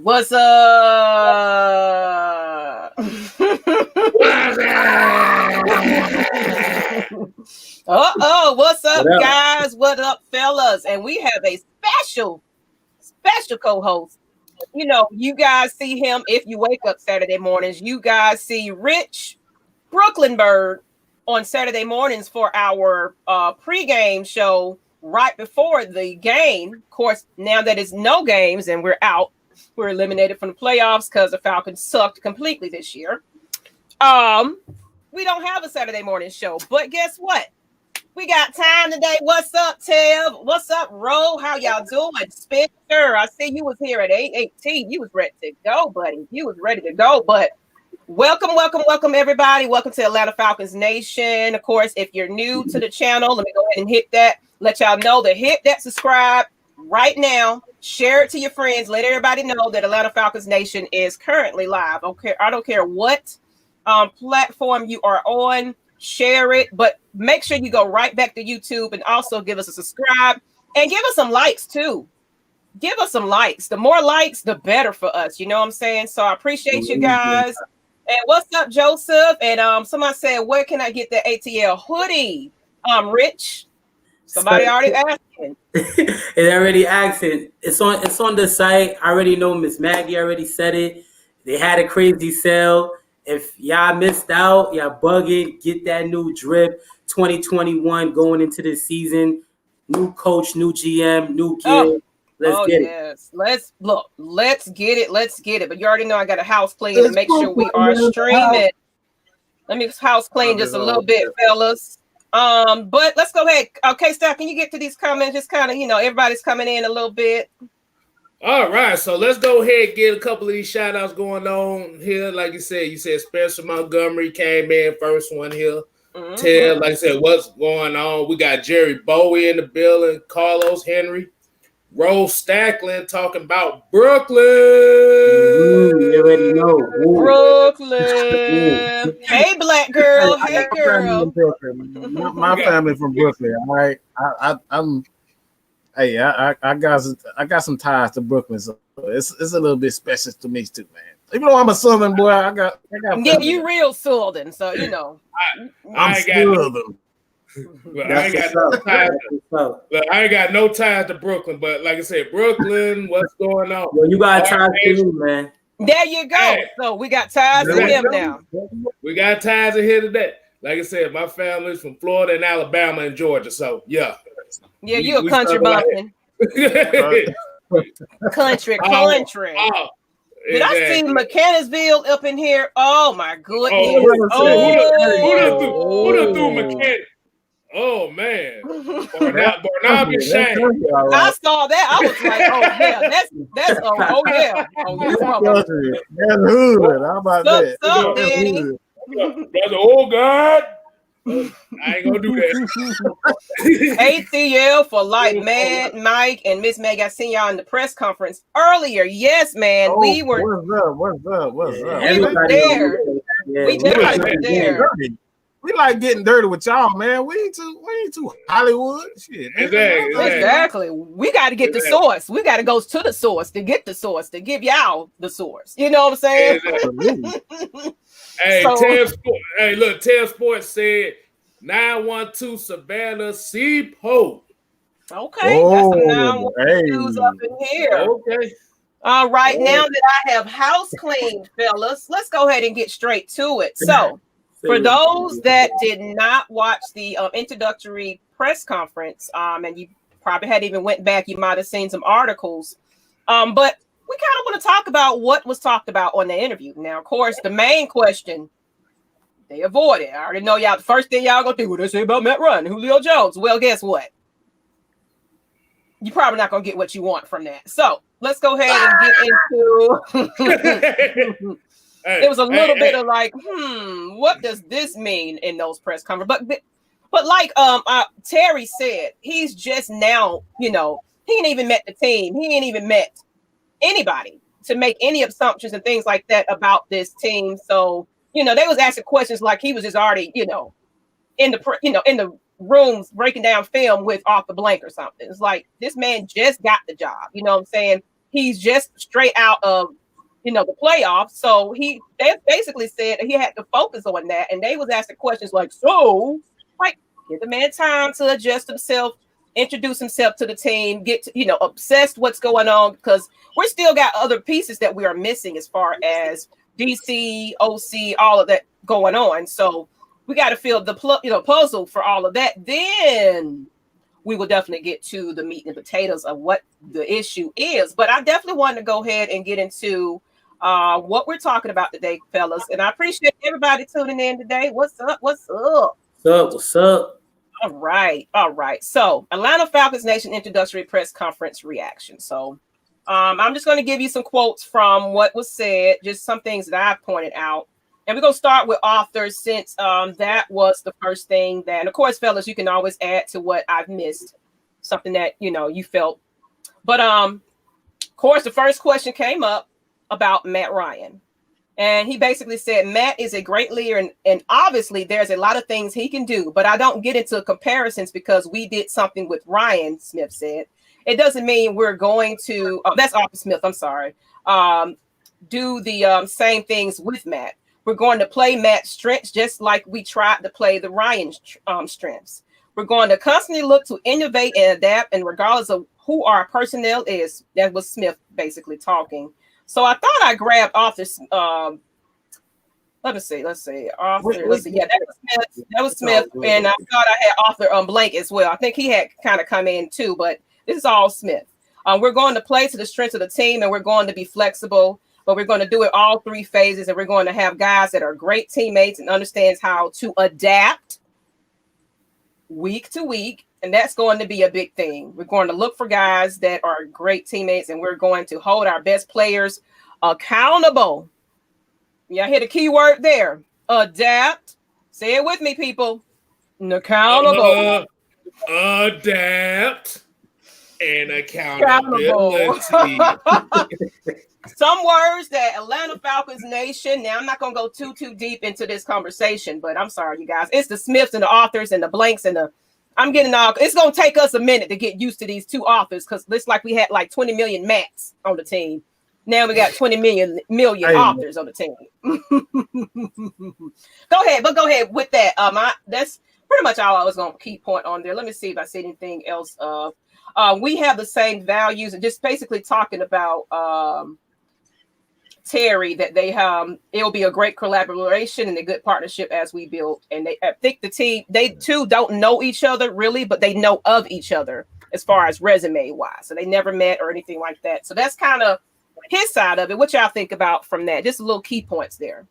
What's up? What's up, guys? What up, fellas? And we have a special co-host. You know, you guys see him if you wake up Saturday mornings. You guys see Rich Brooklynberg on Saturday mornings for our pregame show right before the game. Of course, now that it's no games and we're out, we're eliminated from the playoffs because the Falcons sucked completely this year. We don't have a Saturday morning show, but guess what? We got time today. What's up, Tev? What's up, Ro? How y'all doing? Spencer, I see you was here at 8:18. You was ready to go, buddy. You was ready to go, but welcome, everybody. Welcome to Atlanta Falcons Nation. Of course, if you're new to the channel, let me go ahead and hit that. Let y'all know to hit that subscribe right now. Share it to your friends. Let everybody know that Atlanta Falcons Nation is currently live. Okay, I don't care what platform you are on. Share it, but make sure you go right back to YouTube and also give us a subscribe and give us some likes too. Give us some likes. The more likes, the better for us. You know what I'm saying? So I appreciate you guys. And what's up, Joseph? And somebody said, where can I get the ATL hoodie? Rich. Somebody already asking. It already asked it. It's on the site. I already know Miss Maggie already said it. They had a crazy sale. If y'all missed out, y'all bugging, get that new drip 2021 going into the season. New coach, new GM, new kid. Let's get it. Let's get it. But you already know I got a house clean to make sure we are streaming. Let me house clean just a little bit, fellas. But let's go ahead. Okay, Steph, can you get to these comments? Just kind of, everybody's coming in a little bit. All right, so let's go ahead and get a couple of these shout outs going on here. Like you said Spencer Montgomery came in first one here. Mm-hmm. Tell, like I said, what's going on. We got Jerry Bowie in the building, Carlos Henry, Rose Stackland talking about Brooklyn. You already know. Brooklyn. Hey, black girl. Hey, girl. My family from Brooklyn. All right. I got some ties to Brooklyn, so it's a little bit special to me too, man. Even though I'm a Southern boy, I got yeah, you real Southern, so I ain't got no ties to Brooklyn, but like I said, Brooklyn, what's going on? Well, you got ties to me, man. There you go. Hey. So we got ties to him now. We got ties in here today. Like I said, my family's from Florida and Alabama and Georgia, so yeah. Yeah, you a country bumpkin. Country. Did I see Mechanicsville up in here? Oh my goodness! Who done threw Mechanic? Oh man, Barnaby Shane. I saw that. I was like, oh yeah, that's you from hood. How about that? That's old God. I ain't gonna do that. ATL for life, man. Mike and Miss Meg, I seen y'all in the press conference earlier. Yes, man. We were. What's up? We were there. We definitely were there. We like getting dirty with y'all, man. We ain't too Hollywood. Shit. Exactly. We got to get the source. We got to go to the source to get the source to give y'all the source. You know what I'm saying? Exactly. Tev Sports said 912 Savannah Seapost. Okay, that's some 912s up in here. Okay. All right, now that I have house cleaned, fellas, let's go ahead and get straight to it. So, for those that did not watch the introductory press conference, and you probably hadn't even went back, you might have seen some articles, but we kind of want to talk about what was talked about on the interview. Now, of course, the main question they avoided. I already know y'all. The first thing y'all gonna do, what they say about Matt Ryan and Julio Jones. Well, guess what? You're probably not gonna get what you want from that. So let's go ahead and get into. It was a little bit of like, what does this mean in those press conferences? But like Terry said, he's just now, he ain't even met the team. He ain't even met anybody to make any assumptions and things like that about this team. So, they was asking questions like he was just already, in the rooms breaking down film with Arthur Blank or something. It's like this man just got the job. You know what I'm saying? he's just straight out of, the playoffs. So they basically said he had to focus on that. And they was asking questions like, give the man time to adjust himself, introduce himself to the team, get to, obsessed what's going on, because we still got other pieces that we are missing as far as DC, OC, all of that going on. So we got to fill the puzzle for all of that. Then we will definitely get to the meat and potatoes of what the issue is. But I definitely want to go ahead and get into what we're talking about today, fellas. And I appreciate everybody tuning in today. What's up? What's up? What's up? All right. So Atlanta Falcons Nation introductory press conference reaction. So I'm just going to give you some quotes from what was said, just some things that I pointed out. And we're going to start with authors since that was the first thing that, and of course, fellas, you can always add to what I've missed, something that, you felt. But of course, the first question came up about Matt Ryan. And he basically said, Matt is a great leader. And obviously, there's a lot of things he can do. But I don't get into comparisons because we did something with Ryan, Smith said. It doesn't mean we're going to, that's Arthur Smith, I'm sorry, do the same things with Matt. We're going to play Matt's strengths just like we tried to play the Ryan strengths. We're going to constantly look to innovate and adapt, and regardless of who our personnel is, that was Smith basically talking. So I thought I grabbed Arthur's. Let's see. Arthur. Let's see. Yeah, that was Smith, and I thought I had Arthur Blank as well. I think he had kind of come in too, but this is all Smith. We're going to play to the strengths of the team, and we're going to be flexible. But we're going to do it all three phases, and we're going to have guys that are great teammates and understands how to adapt week to week, and that's going to be a big thing. We're going to look for guys that are great teammates, and we're going to hold our best players accountable. Yeah, I hear the key word there. Adapt. Say it with me, people. Accountable. Adapt and accountability. Some words that Atlanta Falcons Nation. Now, I'm not going to go too deep into this conversation, but I'm sorry, you guys. It's the Smiths and the authors and the blanks and I'm getting all. It's going to take us a minute to get used to these two authors because it's like we had like 20 million Matts on the team. Now we got 20 million authors on the team. Go ahead with that. That's pretty much all I was going to key point on there. Let me see if I see anything else. We have the same values, and just basically talking about Terry, that it'll be a great collaboration and a good partnership as we build. And I think the team, they too don't know each other really, but they know of each other as far as resume wise. So they never met or anything like that. So that's kind of his side of it. What y'all think about from that? Just a little key points there.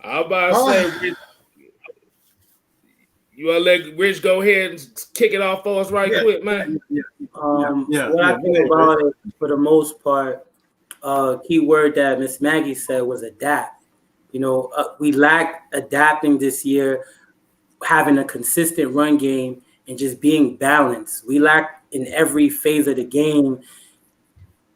I'm about to say, you want to let Rich go ahead and kick it off for us quick, man? What I think about it, for the most part, key word that Miss Maggie said was adapt. We lacked adapting this year, having a consistent run game and just being balanced. We lacked in every phase of the game,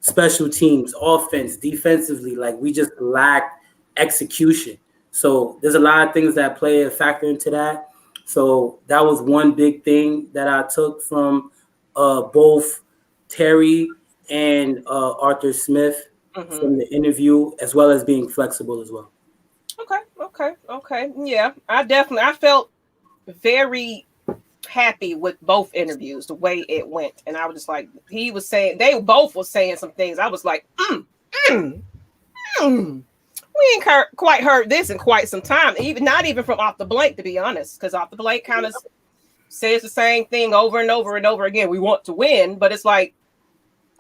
special teams, offense, defensively. Like, we just lacked execution. So there's a lot of things that play a factor into that. So that was one big thing that I took from both Terry and Arthur Smith from the interview, as well as being flexible as well. Okay. Yeah, I felt very happy with both interviews, the way it went. And I was just like, they both were saying some things. I was like, we ain't quite heard this in quite some time, not even from Off the Blank, to be honest, because Off the Blank kind of says the same thing over and over and over again. We want to win, but it's like,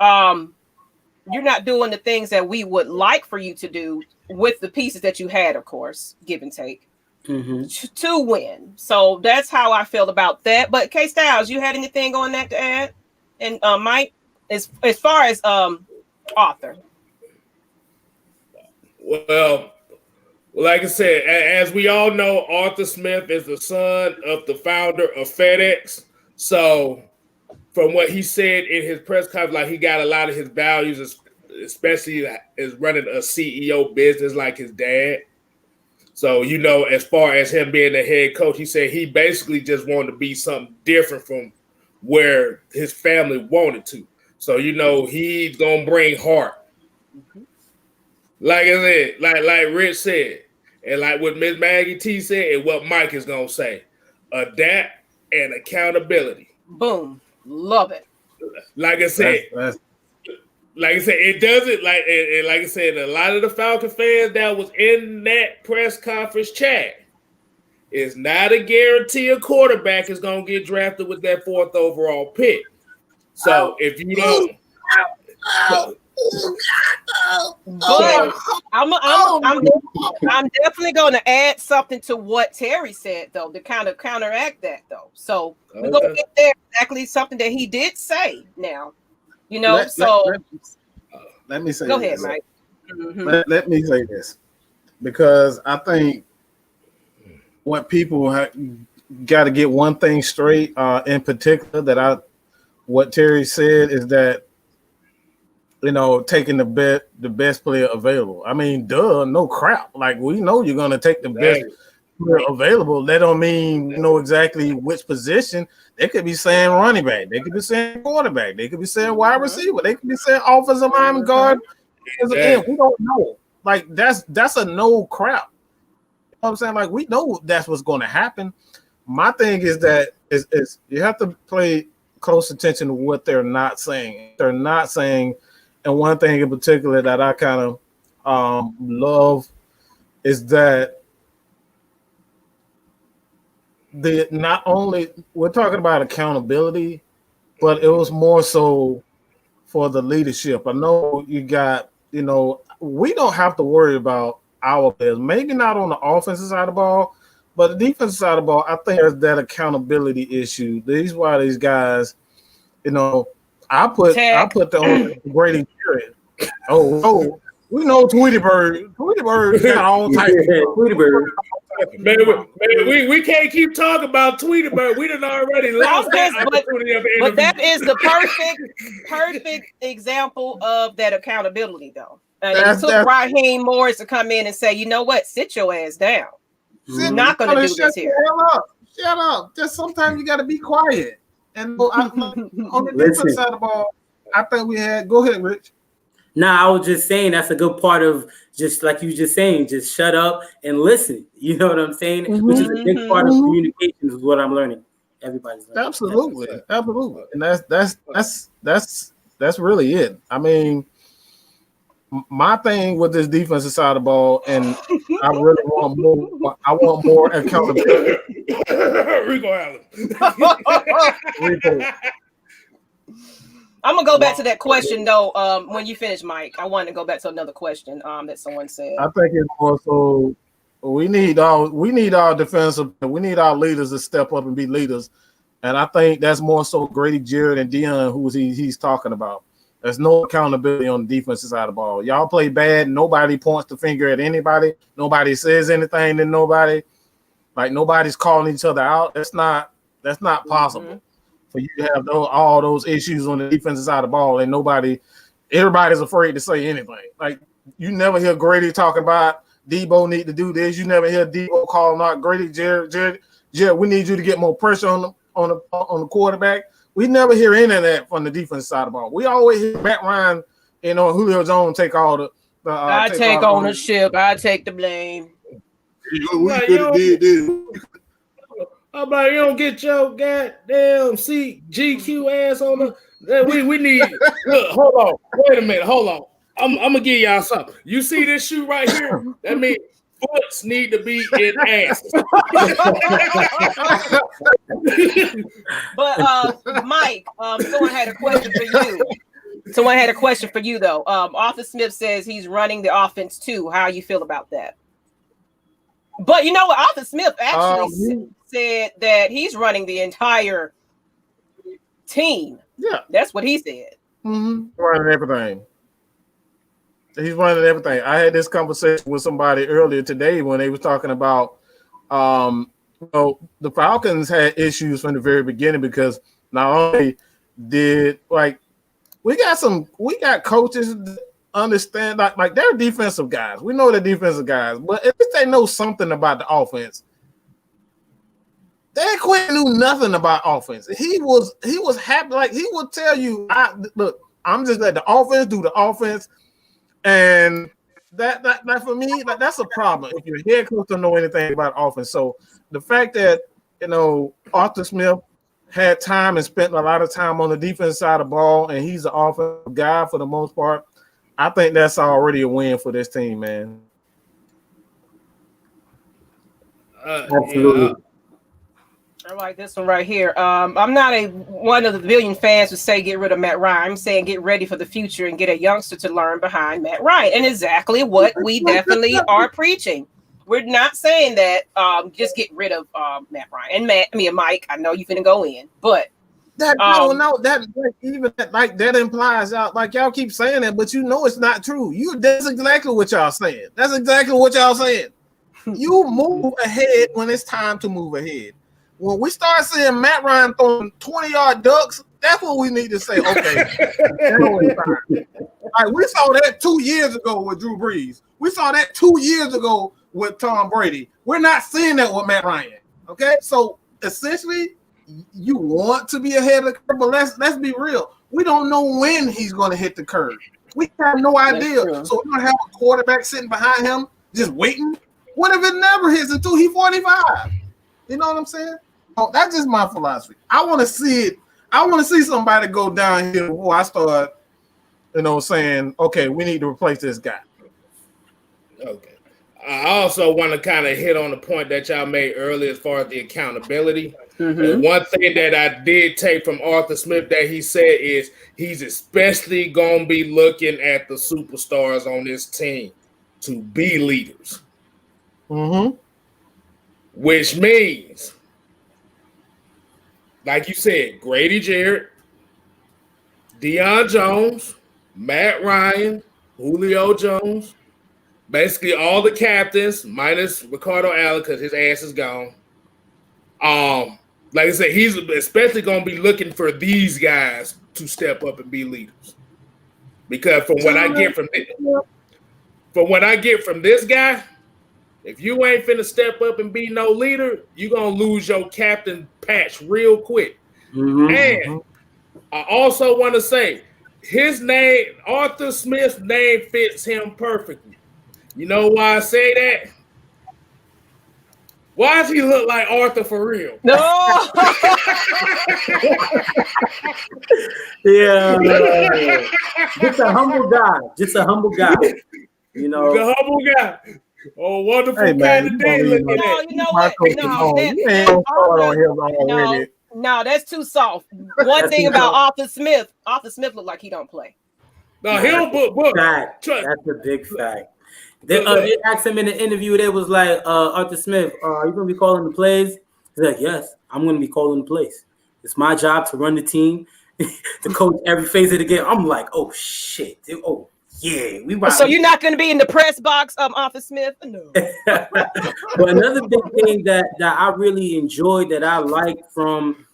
you're not doing the things that we would like for you to do with the pieces that you had, of course, give and take, to win. So that's how I feel about that. But KSTYLZ, you had anything on that to add? And Mike, as far as Arthur. Well, like I said, as we all know, Arthur Smith is the son of the founder of FedEx. So from what he said in his press conference, like, he got a lot of his values, especially as running a CEO business like his dad. So, as far as him being the head coach, he said he basically just wanted to be something different from where his family wanted to. So he's gonna bring heart. Like I said, like Rich said, and like what Miss Maggie T said, and what Mike is gonna say, adapt and accountability. Boom, love it. Like I said, it doesn't and like I said, a lot of the Falcon fans that was in that press conference chat, it's not a guarantee a quarterback is gonna get drafted with that 4th overall pick. So if you don't. But I'm definitely going to add something to what Terry said, though, to kind of counteract that, though. So we're going to get there exactly something that he did say now. Let me say go this. ahead, Mike. Let me say this, because I think what people got to get one thing straight in particular what Terry said is that, taking the best player available. I mean, no crap. Like, we know you're going to take the best player available. That don't mean you know exactly which position. They could be saying running back. They could be saying quarterback. They could be saying wide receiver. They could be saying offensive lineman, guard. Because again, we don't know. Like, that's a no crap. You know what I'm saying? Like, we know that's what's going to happen. My thing is that is you have to pay close attention to what they're not saying. They're not saying. And one thing in particular that I kind of love is that not only we're talking about accountability, but it was more so for the leadership. I know you got, we don't have to worry about our players, maybe not on the offensive side of the ball, but the defensive side of the ball. I think there's that accountability issue. These guys, I put the Grady Jarrett. Oh, we know Tweety Bird. Tweety Bird got all types of Tweety Bird. Man, we can't keep talking about Tweety Bird. We done already lost that opportunity. But that is the perfect example of that accountability, though. It took Raheem Morris to come in and say, you know what, sit your ass down. You're not going to do this here. Shut up. Just sometimes you got to be quiet. And on the defense side of the ball, I think we had. Go ahead, Rich. I was just saying that's a good part of just like you just saying, just shut up and listen. You know what I'm saying? Mm-hmm. Which is a big part of communication is what I'm learning. Everybody's learning. Absolutely. And that's really it. I mean, my thing with this defensive side of the ball, and I really want more. I want more accountability. Rico Allen. Rico. I'm gonna go back to that question though. When you finish, Mike, I wanted to go back to another question that someone said. I think it's more so we need our defensive, we need our leaders to step up and be leaders, and I think that's more so Grady Jarrett and Dion who he's talking about. There's no accountability on the defensive side of the ball. Y'all play bad. Nobody points the finger at anybody. Nobody says anything to nobody. Like, nobody's calling each other out. That's not possible for you to have all those issues on the defensive side of the ball and everybody's afraid to say anything. Like, you never hear Grady talking about Debo need to do this. You never hear Debo calling out Grady, Jared, we need you to get more pressure on the quarterback. We never hear any of that from the defense side of the ball. We always hear Matt Ryan, Julio Jones take all the. I take ownership. I take the blame. How about you don't get your goddamn GQ ass on the? We need. Look, hold on. Wait a minute. Hold on. I'm gonna give y'all something. You see this shoe right here? That means foots need to be in asses. But Mike, someone had a question for you. Someone had a question for you though. Arthur Smith says he's running the offense too. How you feel about that? But you know what? Arthur Smith actually said that he's running the entire team. Yeah, that's what he said. Mm-hmm. Running everything. He's running everything. I had this conversation with somebody earlier today when they was talking about, the Falcons had issues from the very beginning because not only did we got coaches that understand like they're defensive guys. We know they're defensive guys, but at least they know something about the offense. Dan Quinn knew nothing about offense. He was happy. Like he would tell you, look, I'm just let the offense do the offense, and that for me, that's a problem. If your head coach don't know anything about offense, so the fact that Arthur Smith had time and spent a lot of time on the defense side of the ball, and he's an offensive guy for the most part, I think that's already a win for this team, man. Absolutely. I like this one right here. I'm not one of the billion fans who say get rid of Matt Ryan. I'm saying get ready for the future and get a youngster to learn behind Matt Ryan. And exactly what we definitely are preaching. We're not saying that just get rid of Matt Ryan and Mike. I know you're finna go in, but that implies out like y'all keep saying that, but it's not true. That's exactly what y'all saying. That's exactly what y'all saying. You move ahead when it's time to move ahead. When we start seeing Matt Ryan throwing 20-yard ducks, that's what we need to say. Okay, like we saw that 2 years ago with Drew Brees. We saw that 2 years ago with Tom Brady. We're not seeing that with Matt Ryan. Okay, so essentially, you want to be ahead of the curve, but let's be real. We don't know when he's going to hit the curve. We have no idea. So we're going to have a quarterback sitting behind him just waiting. What if it never hits until he's 45? You know what I'm saying? Oh, that's just my philosophy. I want to see it. I want to see somebody go down here before I start, saying, okay, we need to replace this guy. Okay. I also want to kind of hit on the point that y'all made earlier as far as the accountability. And one thing that I did take from Arthur Smith that he said is he's especially going to be looking at the superstars on this team to be leaders. Which means, like you said, Grady Jarrett, Deion Jones, Matt Ryan, Julio Jones, basically all the captains minus Ricardo Allen because his ass is gone. Like I said, he's especially going to be looking for these guys to step up and be leaders. Because from what I get from this guy, if you ain't finna step up and be no leader, you're going to lose your captain patch real quick. And I also want to say his name, Arthur Smith's name fits him perfectly. You know why I say that? Why does he look like Arthur for real? No. Yeah. Just a humble guy. He's a humble guy. The humble guy. Oh, wonderful kind of day looking at. No, you know what? No, that's too soft. One thing about Arthur Smith looked like he don't play. No, he'll book. That's a big fact. They asked him in the interview. They was like, Arthur Smith, are you going to be calling the plays? He's like, yes, I'm going to be calling the plays. It's my job to run the team, to coach every phase of the game. I'm like, oh, shit. Oh, yeah. So you're not going to be in the press box, Arthur Smith? No. But another big thing that I really enjoyed that I liked from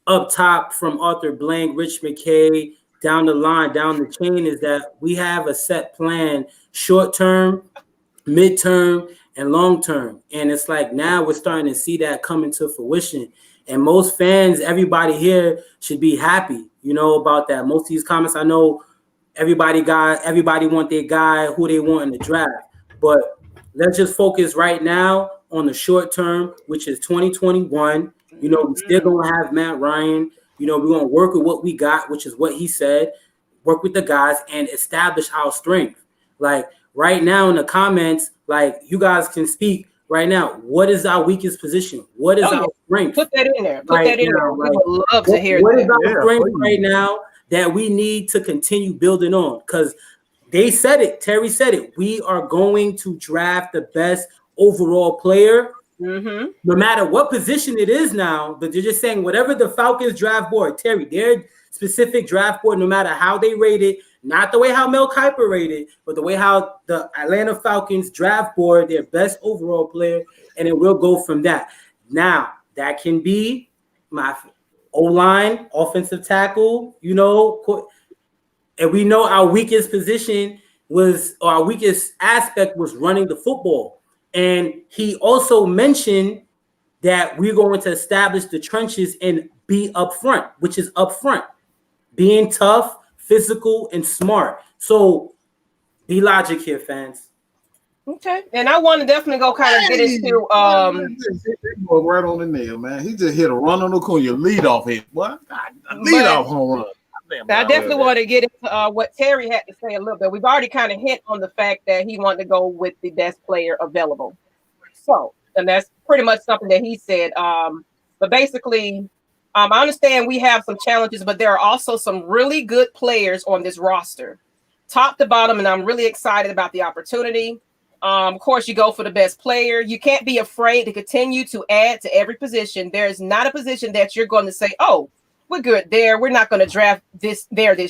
up top from Arthur Blank, Rich McKay, down the line, down the chain is that we have a set plan, short term, midterm, and long term. And it's like now we're starting to see that come into fruition. And most fans, everybody here should be happy, about that. Most of these comments, I know everybody want their guy who they want in the draft. But let's just focus right now on the short term, which is 2021. We still gonna have Matt Ryan. We're going to work with what we got, which is what he said, work with the guys and establish our strength. Like right now in the comments, like you guys can speak right now. What is our weakest position? What is our strength? Put that in there. We would love to hear what is our strength right now that we need to continue building on? Because they said it. Terry said it. We are going to draft the best overall player. No matter what position it is now, but they're just saying whatever the Falcons draft board, Terry, their specific draft board, no matter how they rate it, not the way how Mel Kiper rated, but the way how the Atlanta Falcons draft board, their best overall player, and it will go from that. Now, that can be my O-line, offensive tackle, and we know our weakest position was, or our weakest aspect was running the football. And he also mentioned that we're going to establish the trenches and be upfront, which is upfront, being tough, physical, and smart. So be logic here, fans. Okay, and I want to definitely go kind of get into right on the nail, man. He just hit a run on the corner, your lead off hit. What? Lead off home run. I definitely want to get into what Terry had to say a little bit. We've already kind of hit on the fact that he wanted to go with the best player available. So, and that's pretty much something that he said. But basically, I understand we have some challenges, but there are also some really good players on this roster, top to bottom, and I'm really excited about the opportunity. Of course, you go for the best player. You can't be afraid to continue to add to every position. There is not a position that you're going to say, oh, we're good there. We're not going to draft this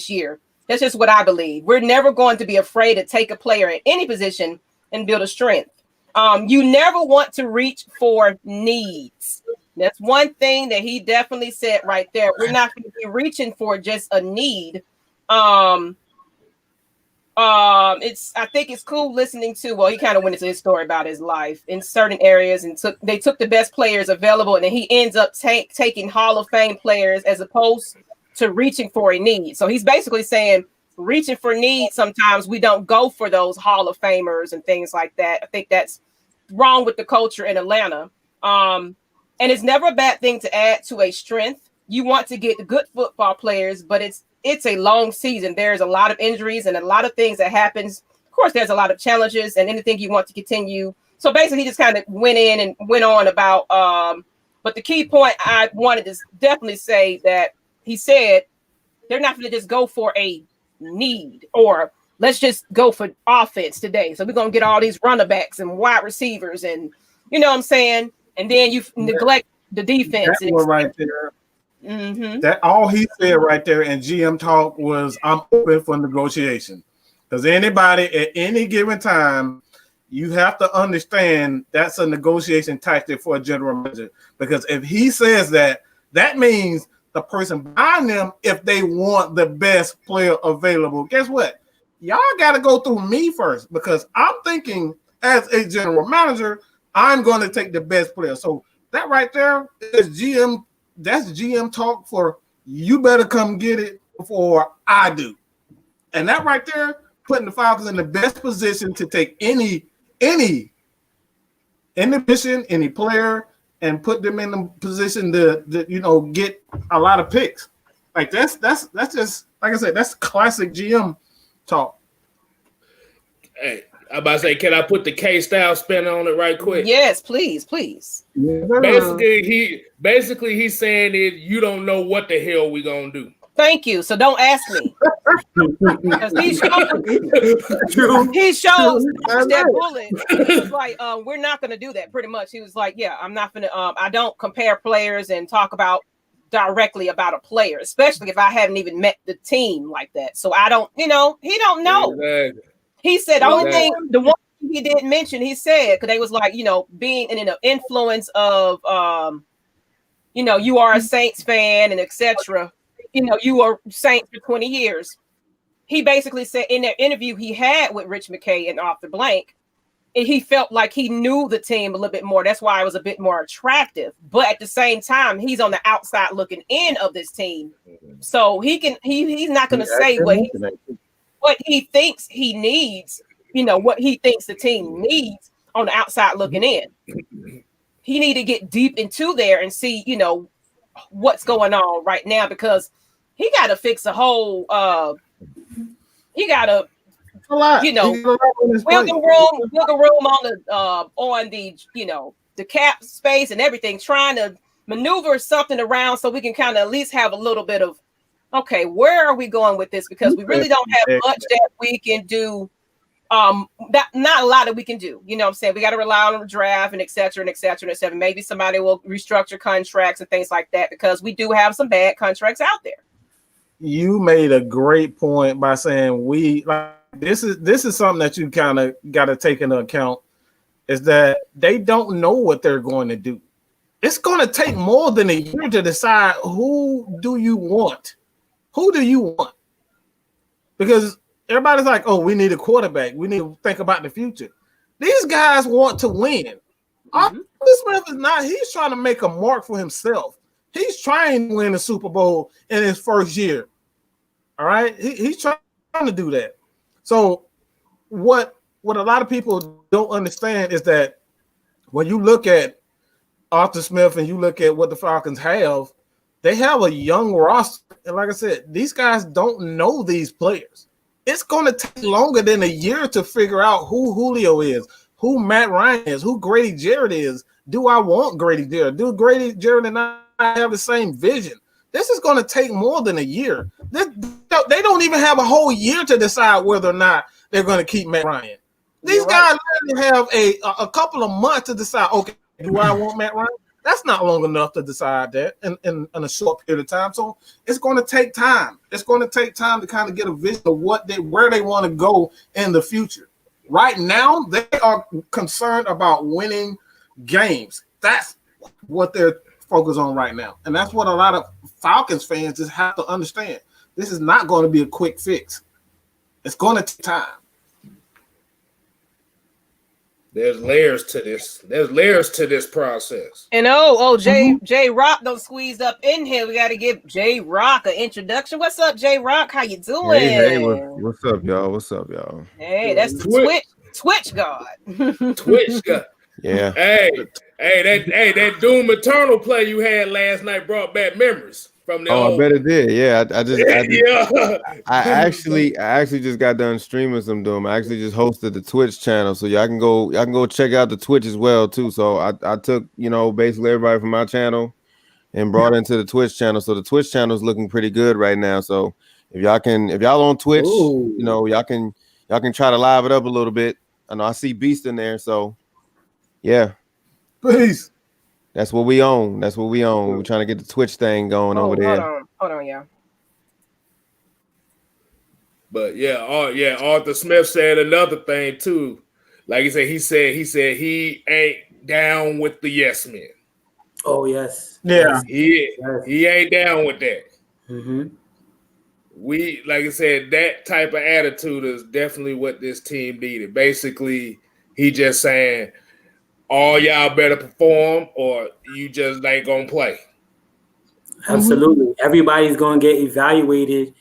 year. That's just what I believe. We're never going to be afraid to take a player at any position and build a strength. You never want to reach for needs. That's one thing that he definitely said right there. We're not going to be reaching for just a need. I think it's cool listening to, well, he kind of went into his story about his life in certain areas and they took the best players available, and then he ends up taking Hall of Fame players as opposed to reaching for a need. So he's basically saying reaching for needs, sometimes we don't go for those Hall of Famers and things like that. I think that's wrong with the culture in Atlanta. And it's never a bad thing to add to a strength. You want to get good football players, but it's a long season. There's a lot of injuries and a lot of things that happens. Of course, there's a lot of challenges and anything you want to continue. So basically, he just kind of went in and went on about. But the key point I wanted to definitely say that he said they're not going to just go for a need or let's just go for offense today. So we're going to get all these running backs and wide receivers and you know what I'm saying. And then you neglect the defense. That one right there. Mm-hmm. That all he said right there in GM talk was, I'm open for negotiation. Because anybody at any given time, you have to understand that's a negotiation tactic for a general manager. Because if he says that, that means the person buying them, if they want the best player available, guess what? Y'all got to go through me first. Because I'm thinking as a general manager, I'm going to take the best player. So that right there is GM. That's GM talk for you better come get it before I do. And that right there, putting the Falcons in the best position to take any position, any player, and put them in the position to get a lot of picks. Like that's just, like I said, that's classic GM talk. Hey, I'm about to say, can I put the KSTYLZ spin on it right quick? Yes, please. Yeah. Basically, he's saying that you don't know what the hell we gonna do. Thank you. So don't ask me. Because he shows that bullet. He was like, we're not gonna do that. Pretty much, he was like, yeah, I'm not gonna. I don't compare players and talk directly about a player, especially if I haven't even met the team like that. So I don't. He don't know. Exactly. He said the only thing, the one thing he didn't mention, he said, because they was like, being in an influence of, you are a Saints fan and etc. You are Saints for 20 years. He basically said in that interview he had with Rich McKay and Arthur Blank, and he felt like he knew the team a little bit more. That's why it was a bit more attractive. But at the same time, he's on the outside looking in of this team. So he's not going to say what he thinks he needs, what he thinks the team needs on the outside looking in. He need to get deep into there and see, what's going on right now, because he got to fix a whole, he got to, wiggle room on the cap space and everything, trying to maneuver something around so we can kind of at least have a little bit of, okay, where are we going with this? Because we really don't have much that we can do. Not a lot that we can do. You know what I'm saying? We got to rely on the draft and et cetera, and et cetera, and et cetera. Maybe somebody will restructure contracts and things like that, because we do have some bad contracts out there. You made a great point by saying this is something that you kind of got to take into account, is that they don't know what they're going to do. It's going to take more than a year to decide who do you want. Who do you want? Because everybody's like, oh, we need a quarterback. We need to think about the future. These guys want to win. Arthur Smith is not. He's trying to make a mark for himself. He's trying to win a Super Bowl in his first year. All right, he's trying to do that. So what a lot of people don't understand is that when you look at Arthur Smith and you look at what the Falcons have, they have a young roster. And like I said, these guys don't know these players. It's going to take longer than a year to figure out who Julio is, who Matt Ryan is, who Grady Jarrett is. Do I want Grady Jarrett? Do Grady Jarrett and I have the same vision? This is going to take more than a year. They don't even have a whole year to decide whether or not they're going to keep Matt Ryan. These guys have a couple of months to decide, okay, do I want Matt Ryan? That's not long enough to decide that in a short period of time. So it's going to take time. It's going to take time to kind of get a vision of where they want to go in the future. Right now, they are concerned about winning games. That's what they're focused on right now. And that's what a lot of Falcons fans just have to understand. This is not going to be a quick fix. It's going to take time. There's layers to this. There's layers to this process. And J Rock don't squeeze up in here. We got to give J Rock an introduction. What's up, J Rock? How you doing? Hey, what's up, y'all? What's up, y'all? Hey, that's the Twitch God. Twitch God. Yeah. Hey, that Doom Eternal play you had last night brought back memories from the I bet it did. Yeah, I actually yeah. just got done streaming some Doom. I actually just hosted the Twitch channel, so y'all can go check out the Twitch as well too. So I took basically everybody from my channel and brought into the Twitch channel. So the Twitch channel is looking pretty good right now. So if y'all on Twitch, y'all can try to live it up a little bit. I know I see Beast in there, so yeah. Peace. That's what we own. We're trying to get the Twitch thing going over there. Hold on, yeah. But Arthur Smith said another thing too. Like he said he ain't down with the yes men. Oh yes. Yeah. He ain't down with that. Mm-hmm. We, like I said, that type of attitude is definitely what this team needed. Basically, he just saying, all y'all better perform or you just ain't gonna play. Absolutely. Everybody's gonna get evaluated,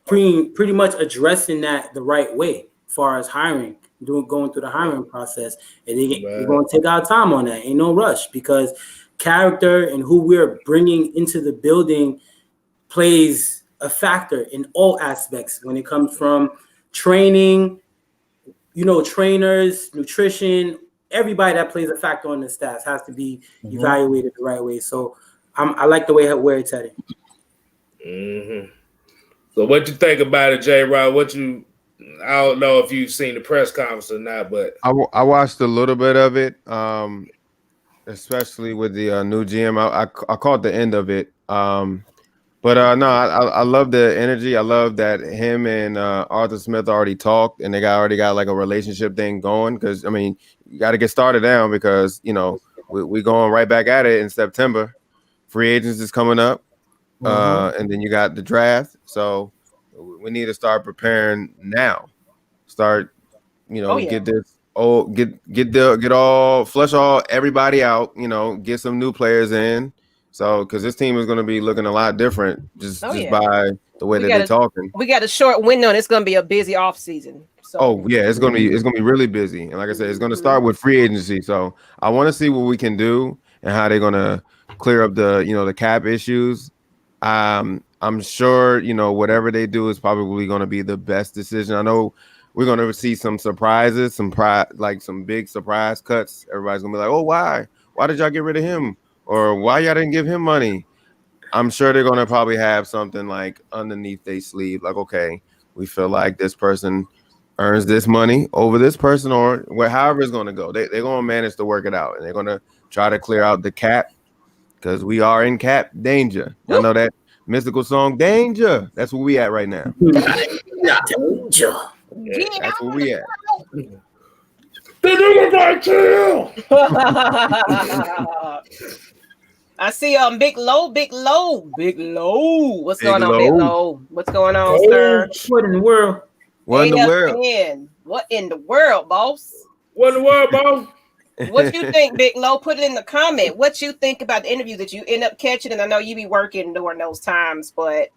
pretty much addressing that the right way as far as hiring, going through the hiring process. And we're gonna take our time on that. Ain't no rush, because character and who we're bringing into the building plays a factor in all aspects when it comes from training, trainers, nutrition. Everybody that plays a factor on the staff has to be evaluated the right way. So I like the way where it's headed. Mm-hmm. So what you think about it, J. Rod? I don't know if you've seen the press conference or not, but I watched a little bit of it, especially with the new GM. I caught the end of it. I love the energy. I love that him and Arthur Smith already talked, and they already got like a relationship thing going. Because you got to get started now, because we going right back at it in September. Free agents is coming up, and then you got the draft. So we need to start preparing now. Start, get this. Flush everybody out. Get some new players in. So, because this team is going to be looking a lot different just by the way that they're talking. We got a short window, and it's going to be a busy off season. So. It's going to be really busy, and like I said, it's going to start with free agency. So, I want to see what we can do and how they're going to clear up the cap issues. I'm sure whatever they do is probably going to be the best decision. I know we're going to see some surprises, some big surprise cuts. Everybody's going to be like, "Oh, why did y'all get rid of him?" Or why y'all didn't give him money? I'm sure they're going to probably have something like underneath their sleeve. Like, okay, we feel like this person earns this money over this person, or however it's going to go. They're going to manage to work it out. And they're going to try to clear out the cap, because we are in cap danger. Y'all know that mystical song, Danger? That's where we at right now. Danger. Yeah, that's where we at. I see Big Low. What's going on, Big Low? What's going on, sir? What in the world? What in the world? What in the world, boss? What in the world, bro? What you think, Big Low? Put it in the comment. What you think about the interview that you end up catching? And I know you be working during those times, but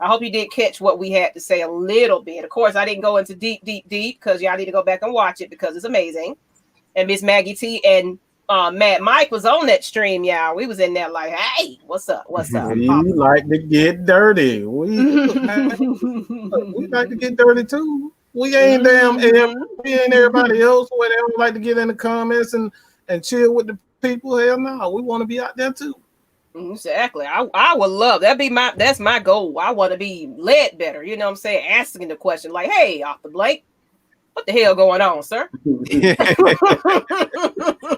I hope you did catch what we had to say a little bit. Of course, I didn't go into deep because y'all need to go back and watch it because it's amazing. And Miss Maggie T and Matt Mike was on that stream, y'all. We was in there like, hey, what's up? What's up? We like to get dirty. We like to get dirty too. We ain't we ain't everybody else where they don't like to get in the comments and chill with the people. Hell no, we want to be out there too. Exactly. I would love that's my goal. I want to be led better. You know what I'm saying? Asking the question like, hey, Arthur Blake, what the hell going on, sir?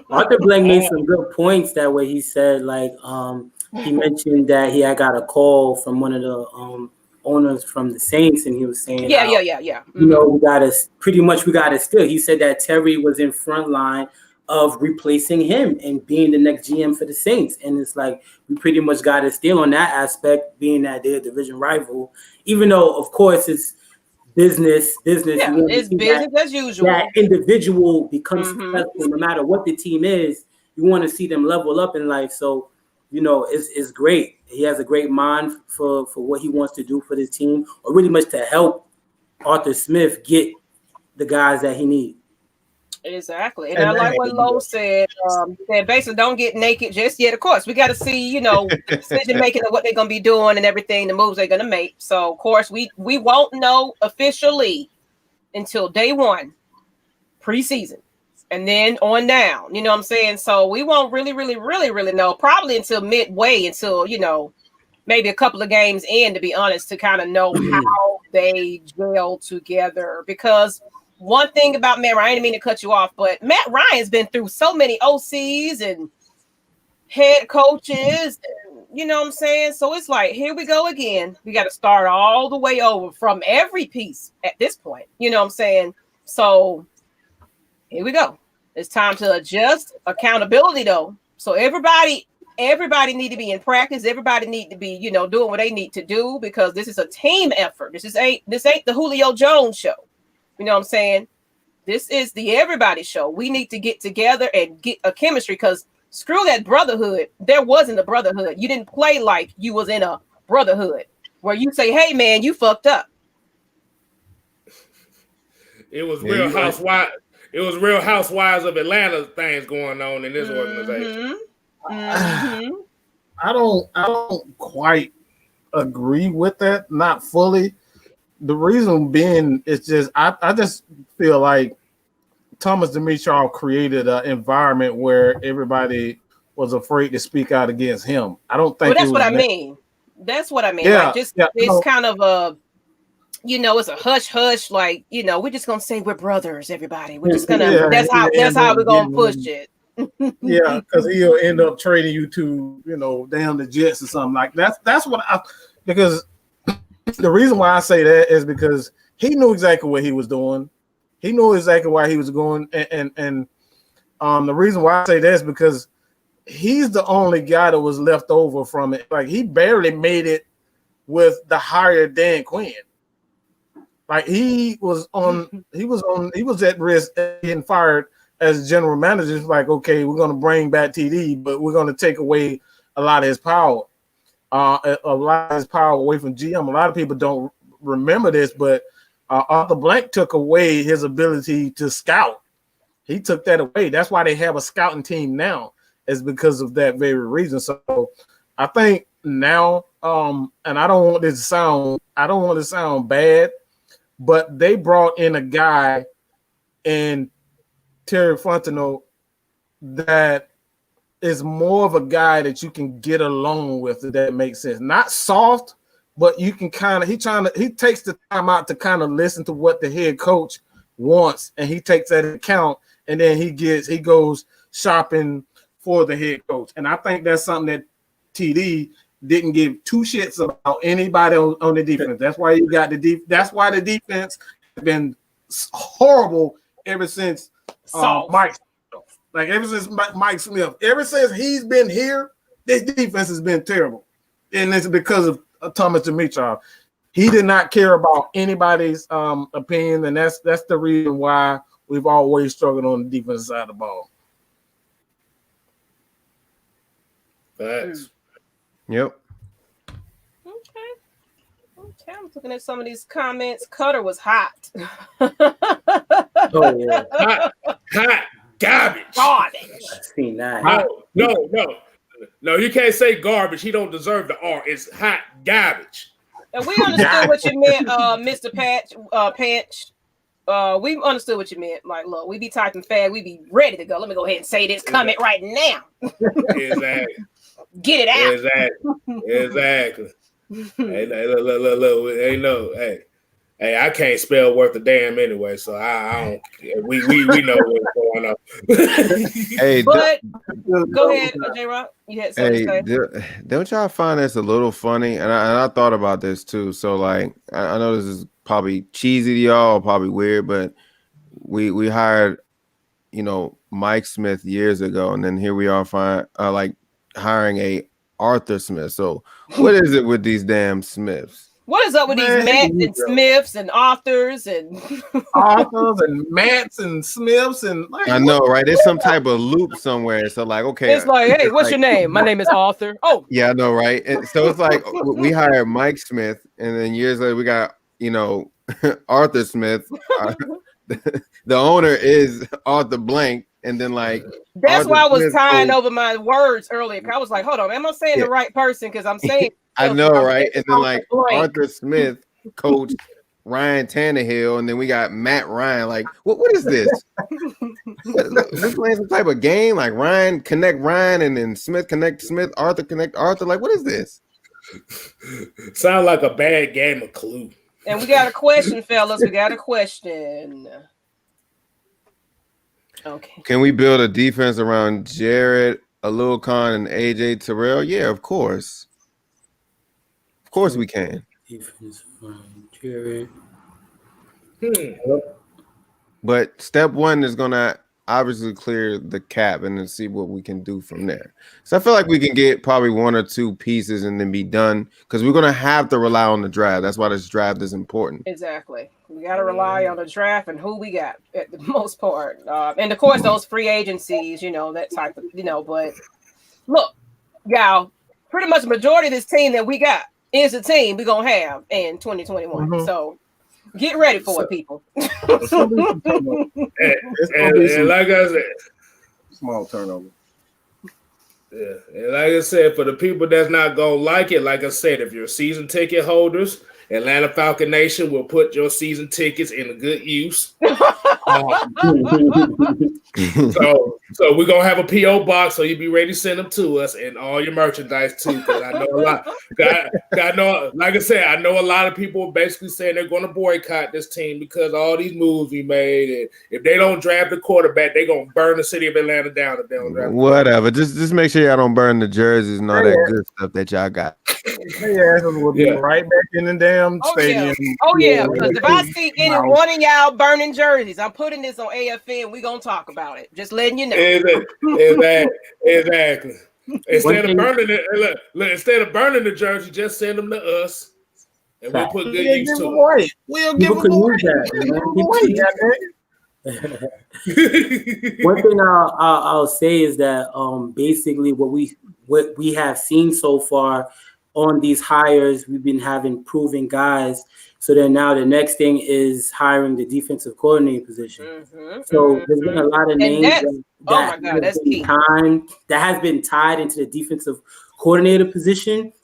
Arthur Blake made some good points that way. He said, like, he mentioned that he had got a call from one of the owners from the Saints, and he was saying, yeah. You know, we got to steal. He said that Terry was in front line of replacing him and being the next GM for the Saints. And it's like, we pretty much got to steal on that aspect, being that they're a division rival, even though, of course, it's business. Yeah, it's business as usual. That individual becomes successful no matter what the team is. You want to see them level up in life. So, you know, it's great. He has a great mind for what he wants to do for this team, or really much to help Arthur Smith get the guys that he needs. Exactly. And I like what Lowe said. That basically don't get naked just yet. Of course, we got to see, you know, decision making of what they're going to be doing and everything, the moves they're going to make. So, of course, we won't know officially until day one, preseason, and then on down. You know what I'm saying? So we won't really know probably until midway, until, you know, maybe a couple of games in, to be honest, to kind of know how they gel together. Because one thing about Matt Ryan, I didn't mean to cut you off, but Matt Ryan's been through so many OCs and head coaches, and, you know what I'm saying? So it's like, here we go again. We got to start all the way over from every piece at this point. You know what I'm saying? So here we go. It's time to adjust. Accountability, though. So everybody need to be in practice. Everybody need to be, you know, doing what they need to do, because this is a team effort. This ain't the Julio Jones show. You know what I'm saying? This is the everybody show. We need to get together and get a chemistry, because screw that brotherhood. There wasn't a brotherhood. You didn't play like you was in a brotherhood where you say, hey, man, you fucked up. It was Real Housewives. It was Real Housewives of Atlanta things going on in this organization. I don't quite agree with that. Not fully. The reason being is just I just feel like Thomas Dimitroff created an environment where everybody was afraid to speak out against him. I don't think. Well, that's what I mean. That's what I mean. Yeah, like it's kind of a, you know, it's a hush hush. Like, you know, we're just gonna say we're brothers. Everybody, we're just gonna. That's how we're gonna push it. Yeah, because he'll end up trading you to, you know, down the Jets or something like that. That's what because. The reason why I say that is because he knew exactly what he was doing. He knew exactly why he was going. And the reason why I say that is because he's the only guy that was left over from it. Like, he barely made it with the hire Dan Quinn. Like, he was at risk of getting fired as general manager. It's like, okay, we're going to bring back TD, but we're going to take away a lot of his power. A lot of his power away from GM. A lot of people don't remember this, but Arthur Blank took away his ability to scout. He took that away. That's why they have a scouting team now, is because of that very reason. So I think now, and I don't want to sound bad, but they brought in a guy in Terry Fontenot that is more of a guy that you can get along with, if that makes sense. Not soft, but you can kind of, he takes the time out to kind of listen to what the head coach wants, and he takes that into account, and then he goes shopping for the head coach. And I think that's something that TD didn't give two shits about anybody on the defense. That's why you got that's why the defense has been horrible ever since Mike. Like, ever since Mike Smith, ever since he's been here, this defense has been terrible. And it's because of Thomas Dimitroff. He did not care about anybody's opinion, and that's the reason why we've always struggled on the defensive side of the ball. Facts. Yep. Okay, I'm looking at some of these comments. Cutter was hot. Oh yeah, Hot garbage. Garbage. I've seen that. No, you can't say garbage. He don't deserve the R. It's hot garbage. And we understood what you meant, Mr. Panch. We understood what you meant. Like, look, we be typing fast. We be ready to go. Let me go ahead and say this comment right now. Exactly. Get it out. Exactly. Hey, look, hey, I can't spell worth a damn anyway, so I don't. We know what's going on. Hey, but go ahead, J Rock. You had something to say. Don't y'all find this a little funny? And I thought about this too. So like, I know this is probably cheesy to y'all, probably weird, but we hired, Mike Smith years ago, and then here we are hiring a Arthur Smith. So what is it with these damn Smiths? What is up with these Matts and Smiths and authors and Matts and Smiths and like, I know, right? There's some type of loop somewhere. So like, okay, it's like, hey, what's your name? My name is Arthur. Oh, yeah, I know, right? And so it's like we hired Mike Smith, and then years later we got Arthur Smith. The owner is Arthur Blank. And then that's Arthur why I was Smith tying over my words earlier. I was like, hold on, am I saying the right person? Because I'm saying I know, right? And then Arthur Smith coached Ryan Tannehill, and then we got Matt Ryan. Like, what is this? This playing some type of game? Like Ryan connect Ryan, and then Smith connect Smith, Arthur connect Arthur. Like, what is this? Sound like a bad game of Clue. And we got a question, fellas. We got a question. Okay. Can we build a defense around Jared, Alul Khan, and AJ Terrell? Yeah, of course. Of course we can. Defense around Jared. But step one is gonna obviously clear the cap and then see what we can do from there. So I feel like we can get probably one or two pieces and then be done, because we're gonna have to rely on the draft. That's why this draft is important. Exactly. We got to rely on the draft and who we got at the most part. And of course, those free agencies, that type of, but look, y'all, pretty much the majority of this team that we got is the team we're going to have in 2021. Mm-hmm. So get ready for it, people. and like I said, small turnover. Yeah, and like I said, for the people that's not going to like it, like I said, if you're season ticket holders, Atlanta Falcon Nation will put your season tickets in a good use. So we're gonna have a PO box, so you be ready to send them to us, and all your merchandise too. Because I know a lot. Like I said, I know a lot of people are basically saying they're going to boycott this team because of all these moves we made, and if they don't draft the quarterback, they're gonna burn the city of Atlanta down. If they don't draft. Whatever. Just make sure y'all don't burn the jerseys and all that good stuff that y'all got. We'll be right back in the damn stadium. Oh yeah, because if I see any one of y'all burning jerseys, I'm putting this on AFN. We're gonna talk about it. Just letting you know. Exactly. Instead of burning the jersey, just send them to us, and we'll put good use to it. We'll give them One thing I'll say is that basically what we have seen so far on these hires, we've been having proven guys. So then now the next thing is hiring the defensive coordinator position. So there's been a lot of names that has been tied into the defensive coordinator position.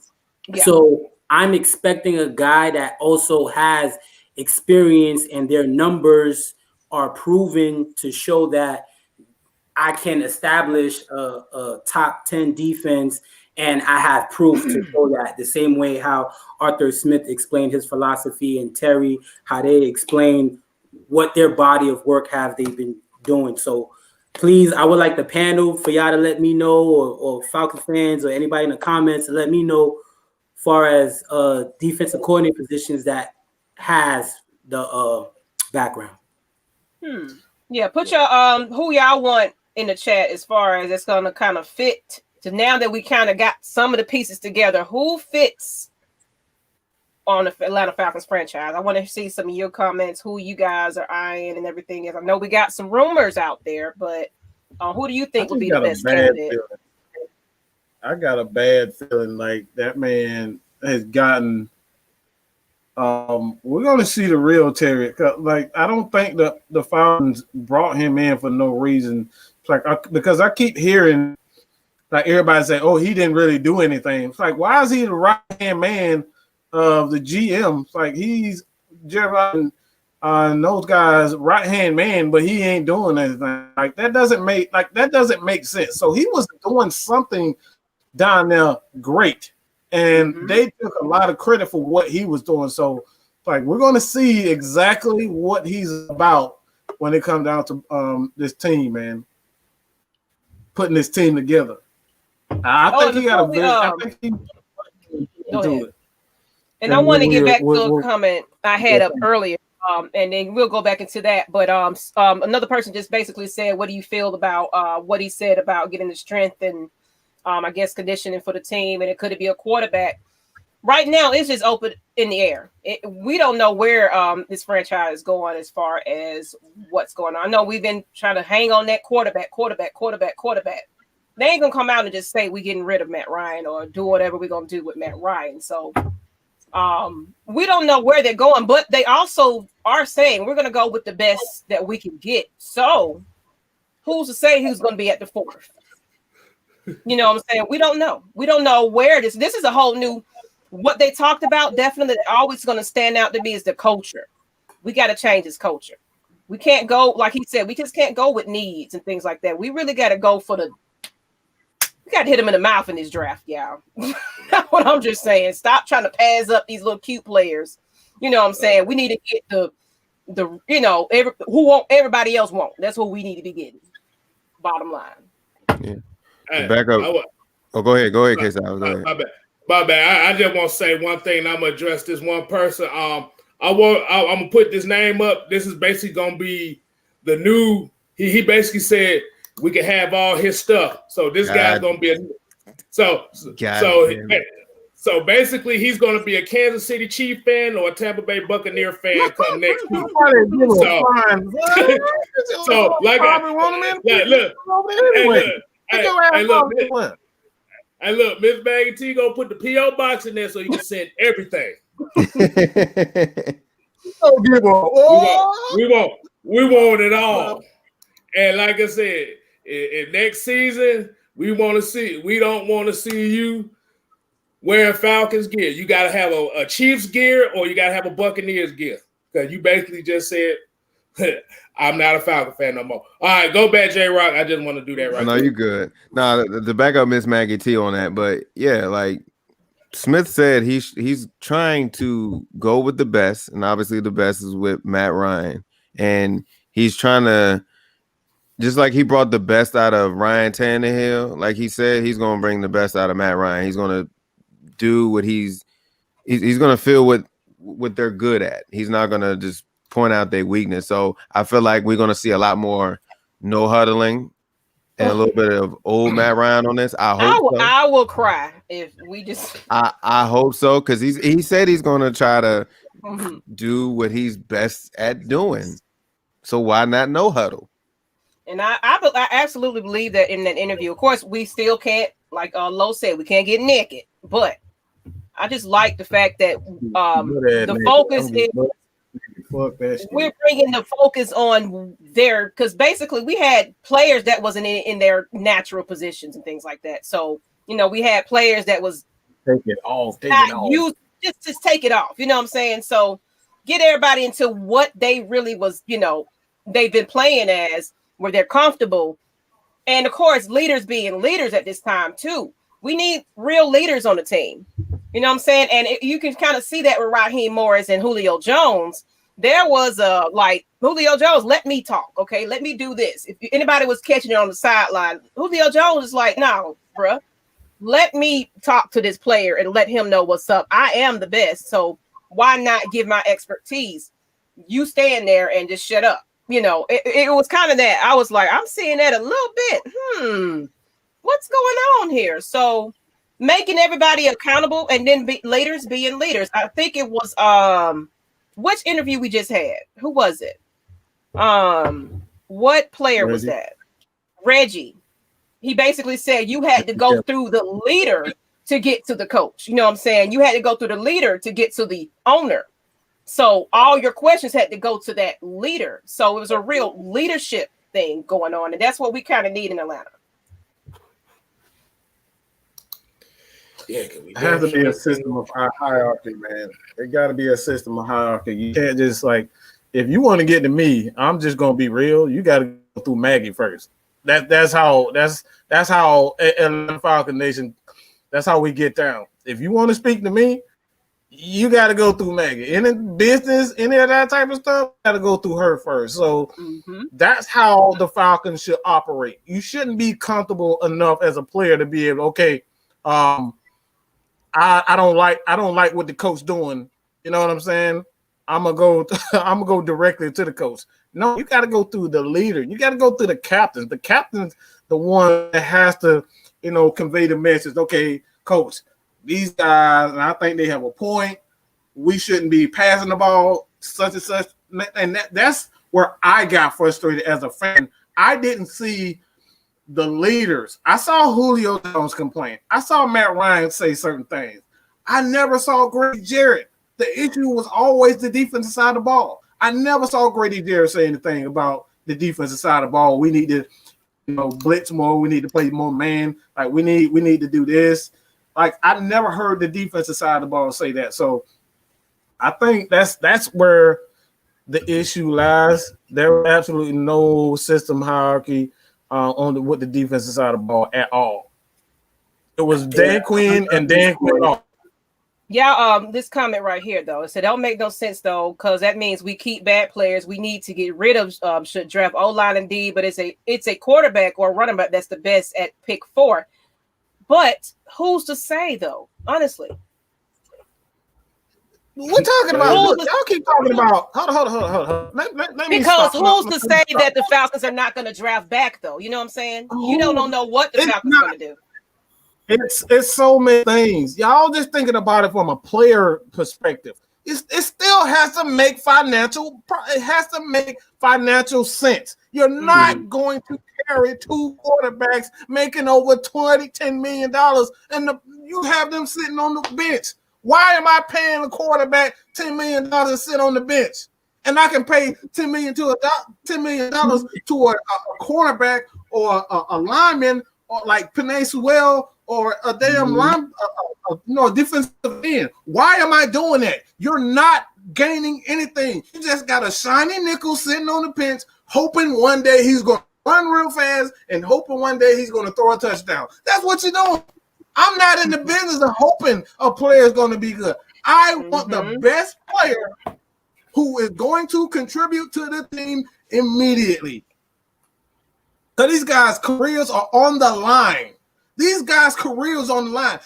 Yeah. So I'm expecting a guy that also has experience, and their numbers are proving to show that I can establish a top 10 defense, and I have proof to show that. The same way how Arthur Smith explained his philosophy, and Terry, how they explain what their body of work have they been doing. So please, I would like the panel for y'all to let me know, or Falcon fans or anybody in the comments to let me know far as defensive coordinator positions that has the background. Yeah, put your who y'all want in the chat as far as it's gonna kind of fit. So now that we kind of got some of the pieces together, who fits on the Atlanta Falcons franchise. I want to see some of your comments, who you guys are eyeing and everything is. I know we got some rumors out there, but who do you think would be the best candidate? I got a bad feeling like that man has gotten. We're gonna see the real Terry. Like I don't think the Falcons brought him in for no reason. It's like because I keep hearing like everybody say, "Oh, he didn't really do anything." It's like, why is he the right hand man of the GM? It's like he's Jerry and those guys right hand man, but he ain't doing anything. Like that doesn't make sense. So he was doing something down there great. And they took a lot of credit for what he was doing. So, like, we're going to see exactly what he's about when it comes down to this team, man. Putting this team together. I think he got a very. I think he do it. And I want to get back to a comment I had up earlier, and then we'll go back into that. But another person just basically said, "What do you feel about what he said about getting the strength and I guess conditioning for the team, and it could be a quarterback." Right now, it's just open in the air. We don't know where this franchise is going as far as what's going on. I know we've been trying to hang on that quarterback. They ain't gonna come out and just say we're getting rid of Matt Ryan or do whatever we're gonna do with Matt Ryan. So we don't know where they're going, but they also are saying we're gonna go with the best that we can get. So who's to say who's gonna be at the fourth? You know what I'm saying? We don't know. We don't know where this is a whole new, what they talked about. Definitely always going to stand out to me is the culture. We got to change this culture. We can't go, like he said, we just can't go with needs and things like that. We really got to go for we got to hit them in the mouth in this draft, y'all. That's what I'm just saying. Stop trying to pass up these little cute players. You know what I'm saying? We need to get the who everybody else won't. That's what we need to be getting. Bottom line. Yeah. Back up. Go ahead, KSTYLZ. My bad. I just want to say one thing, and I'm gonna address this one person. I'm gonna put this name up. This is basically gonna be the new. He basically said we can have all his stuff. So this guy's gonna be so basically he's gonna be a Kansas City Chief fan or a Tampa Bay Buccaneer fan come next week. So like look. Hey, look, Miss Maggie T gonna put the P.O. box in there so you can send everything. We want it all. And like I said, in next season, we don't want to see you wearing Falcons gear. You gotta have a Chiefs gear or you gotta have a Buccaneers gear. Because you basically just said I'm not a Falcon fan no more. All right, go back, J-Rock. I just want to do that right now. No, you good. No, the back up Miss Maggie T on that. But yeah, like Smith said, he's trying to go with the best, and obviously the best is with Matt Ryan. And he's trying to, just like he brought the best out of Ryan Tannehill, like he said, he's going to bring the best out of Matt Ryan. He's going to do what he's going to feel what they're good at. He's not going to just point out their weakness. So I feel like we're going to see a lot more no huddling and a little bit of old Matt Ryan on this. I will cry if we just. I hope so, because he said he's going to try to do what he's best at doing. So why not no huddle? And I absolutely believe that in that interview. Of course, we still can't, like Lo said, we can't get naked. But I just like the fact that the focus is. We're bringing the focus on because basically we had players that wasn't in their natural positions and things like that. So, we had players that was take it off. Just take it off. You know what I'm saying? So get everybody into what they really was, they've been playing as, where they're comfortable. And of course, leaders being leaders at this time too. We need real leaders on the team. You know what I'm saying? And you can kind of see that with Raheem Morris and Julio Jones. There was Julio Jones, let me talk, okay? Let me do this. If anybody was catching it on the sideline, Julio Jones is like, no, bruh, let me talk to this player and let him know what's up. I am the best, so why not give my expertise? You stand there and just shut up. It was kind of that. I was like, I'm seeing that a little bit. What's going on here? So making everybody accountable, and then leaders being leaders. I think it was which interview we just had? Who was it? What player was that? Reggie. He basically said you had to go through the leader to get to the coach. You know what I'm saying? You had to go through the leader to get to the owner. So all your questions had to go to that leader. So it was a real leadership thing going on, and that's what we kind of need in Atlanta. Yeah, it has to be a system of hierarchy, man. It got to be a system of hierarchy. You can't just like, if you want to get to me, I'm just gonna be real. You got to go through Maggie first. That's how Atlanta Falcon Nation. That's how we get down. If you want to speak to me, you got to go through Maggie. Any business, any of that type of stuff, got to go through her first. So that's how the Falcons should operate. You shouldn't be comfortable enough as a player to be able, okay, I don't like what the coach doing. You know what I'm saying? I'm gonna go directly to the coach. No, you got to go through the leader. You got to go through the captains. The captain's the one that has to, convey the message. Okay, coach, these guys, and I think they have a point. We shouldn't be passing the ball, such and such. And that's where I got frustrated as a fan. I didn't see the leaders. I saw Julio Jones complain. I saw Matt Ryan say certain things. I never saw Grady Jarrett. The issue was always the defensive side of the ball. I never saw Grady Jarrett say anything about the defensive side of the ball. We need to, blitz more. We need to play more man. Like we need to do this. Like I never heard the defensive side of the ball say that. So I think that's where the issue lies. There was absolutely no system hierarchy with the defensive side of the ball at all. It was Dan Quinn and Dan Quinn off. Yeah, this comment right here though, it said don't make no sense though, because that means we keep bad players. We need to get rid of should draft O-line and D, but it's a quarterback or running back that's the best at pick 4. But who's to say though? Honestly, we're talking about. Look, y'all keep talking about. Hold on. Let me because who's to say that the Falcons are not going to draft back though? You know what I'm saying? You don't know what the Falcons are going to do. It's so many things. Y'all just thinking about it from a player perspective. It still has to make financial. It has to make financial sense. You're not going to carry 2 quarterbacks making over $10 million, and you have them sitting on the bench. Why am I paying a quarterback $10 million to sit on the bench, and I can pay $10 million to a cornerback or a lineman or like Penei Sewell or a damn line, defensive end? Why am I doing that? You're not gaining anything. You just got a shiny nickel sitting on the bench, hoping one day he's going to run real fast and hoping one day he's going to throw a touchdown. That's what you're doing. I'm not in the business of hoping a player is going to be good. I want the best player who is going to contribute to the team immediately. Because these guys' careers are on the line. These guys' careers on the line.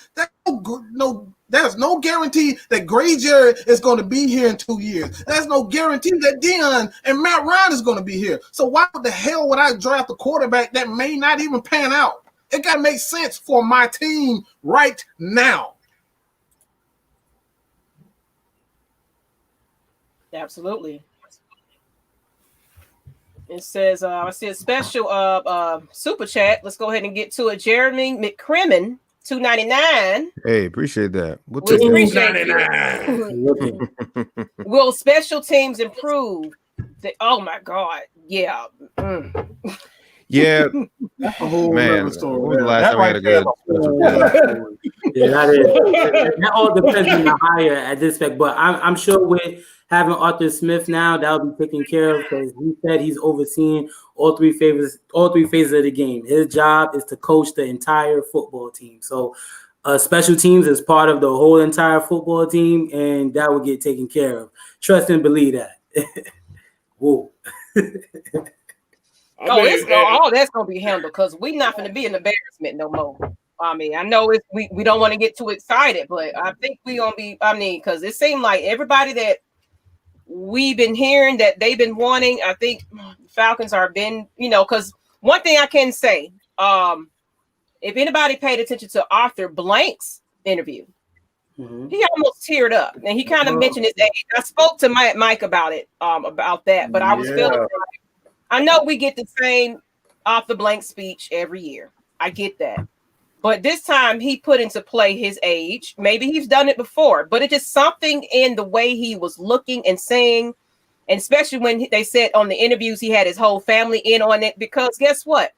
There's no guarantee that Grady Jarrett is going to be here in 2 years. There's no guarantee that Dion and Matt Ryan is going to be here. So why the hell would I draft a quarterback that may not even pan out? It got to make sense for my team right now. Absolutely. It says, I see a special super chat. Let's go ahead and get to it. Jeremy McCrimmon, $2.99. Hey, appreciate that. We'll $2.99. Will special teams improve? Oh my God. Yeah. Yeah. That's a whole man. Story. The last time we had a good. Yeah, that is. That all depends on the hire at this fact, but I'm sure with having Arthur Smith now, that'll be taken care of because he said he's overseeing all three phases of the game. His job is to coach the entire football team. So special teams is part of the whole entire football team, and that will get taken care of. Trust and believe that. Whoa. All that's gonna be handled because we're not gonna be an embarrassment no more. I mean, I know we don't want to get too excited, but I think we're gonna be. I mean, because it seemed like everybody that we've been hearing that they've been wanting. I think Falcons are been, because one thing I can say, if anybody paid attention to Arthur Blank's interview, he almost teared up, and he kind of mentioned his age. I spoke to Mike about it, about that, but I was feeling like, I know we get the same Arthur Blank speech every year. I get that. But this time he put into play his age. Maybe he's done it before, but it's just something in the way he was looking and saying, and especially when they said on the interviews he had his whole family in on it, because guess what?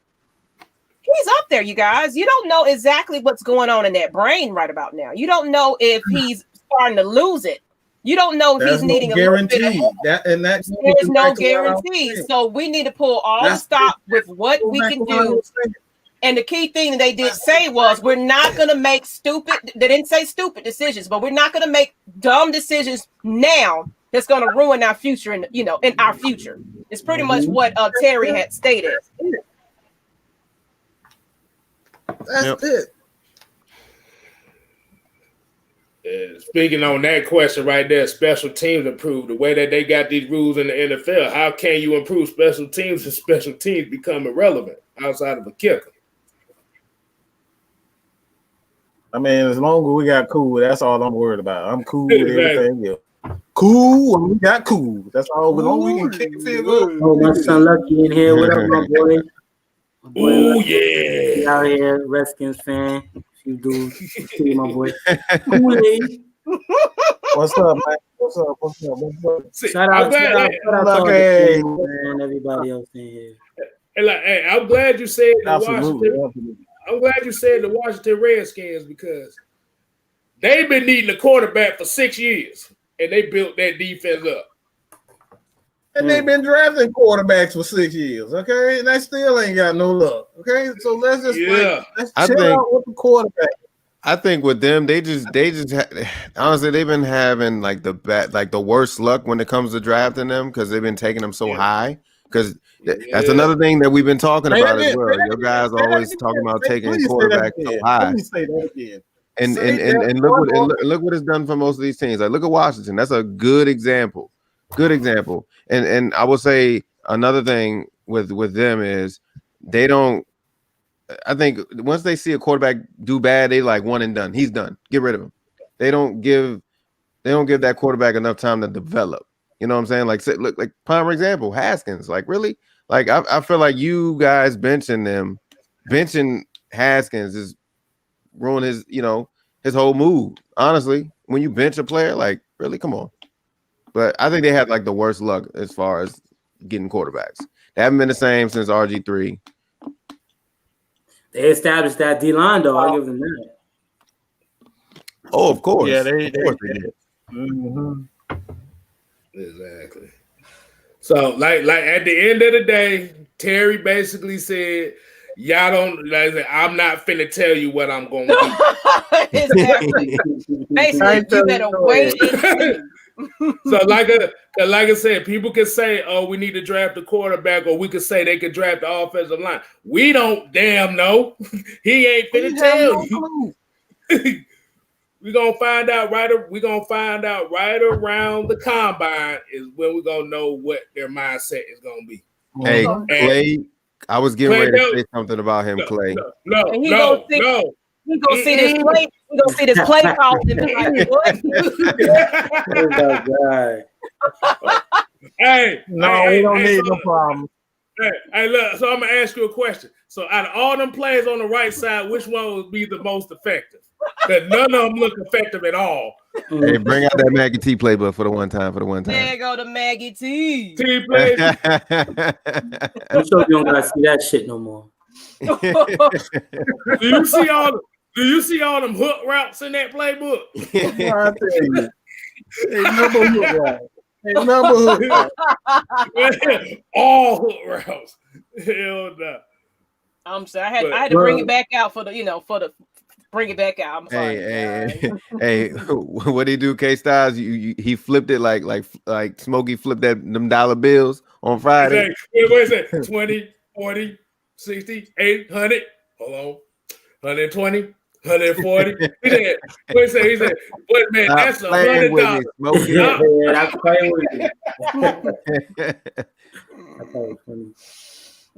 He's up there, you guys. You don't know exactly what's going on in that brain right about now. You don't know if he's starting to lose it. You don't know if he's needing a guarantee. little bit of there's no guarantee. So we need to pull all the stop with what we can do. And the key thing that they did say was, we're not going to make stupid, they didn't say stupid decisions, but we're not going to make dumb decisions now that's going to ruin our future in our future. It's pretty much what Terry had stated. That's it. Speaking on that question right there, special teams improve the way that they got these rules in the NFL. How can you improve special teams if special teams become irrelevant outside of a kicker? I mean, as long as we got cool, that's all I'm worried about. I'm cool with everything else. Cool when we got cool. That's all. As long as we can kick the field goal. Oh, my son Lucky in here. What up, my boy? Oh yeah. Out here, Redskins fan. You do see my boy. Kool-Aid. What's up, man? What's up? Shout out to everybody else in here. Hey, I'm glad you said Washington. I'm glad you said the Washington Redskins, because they've been needing a quarterback for 6 years, and they built that defense up. And they've been drafting quarterbacks for 6 years, okay? And they still ain't got no luck, okay? So let's just let's chill out with the quarterback. I think with them, they just honestly, they've been having like the worst luck when it comes to drafting them, because they've been taking them so high. Because that's another thing that we've been talking about as well. Your guys are always talking about taking quarterbacks so high. Let me say that again. And look what it's done for most of these teams. Like, look at Washington. That's a good example. Good example. And I will say another thing with them is they don't. I think once they see a quarterback do bad, they like one and done. He's done. Get rid of him. They don't give that quarterback enough time to develop. You know what I'm saying? Like, look, like prime example, Haskins. Like, really? Like, I feel like you guys benching Haskins is ruin his whole mood. Honestly, when you bench a player, like, really, come on. But I think they had like the worst luck as far as getting quarterbacks. They haven't been the same since RG3. They established that D-line, though. I'll give them that. Oh, of course. Yeah, they did. Mm-hmm. Exactly. So, like at the end of the day, Terry basically said, "Y'all don't. Like, I'm not finna tell you what I'm gonna do." Exactly. Basically, you better wait. So, like I said, people can say, "Oh, we need to draft a quarterback," or we could say they could draft the offensive line. We don't damn know. He ain't finna tell you. We're gonna find out right around the combine is when we're gonna know what their mindset is gonna be. Hey, Clay, I was getting ready to say something about him, Clay. No. He gonna see this play. He gonna see this play call and be like, "What?" We don't need no problem. Hey, look. So I'm gonna ask you a question. So, out of all them players on the right side, which one would be the most effective? Because none of them look effective at all. Hey, bring out that Maggie T playbook for the one time. There go the Maggie T. Play. I'm sure you don't gotta see that shit no more. Do you see all them hook routes in that playbook? I tell you. Hey, number hook route. All hook routes. Hell no. I'm sorry. I had to bring it back out for the bring it back out. I'm sorry. Hey, what he do, KSTYLZ? He flipped it like Smokey flipped them dollar bills on Friday. What is it? 20, 40, 60, 800. Hold on. 120, 140. He said, "But man, that's $100." That's playing with me.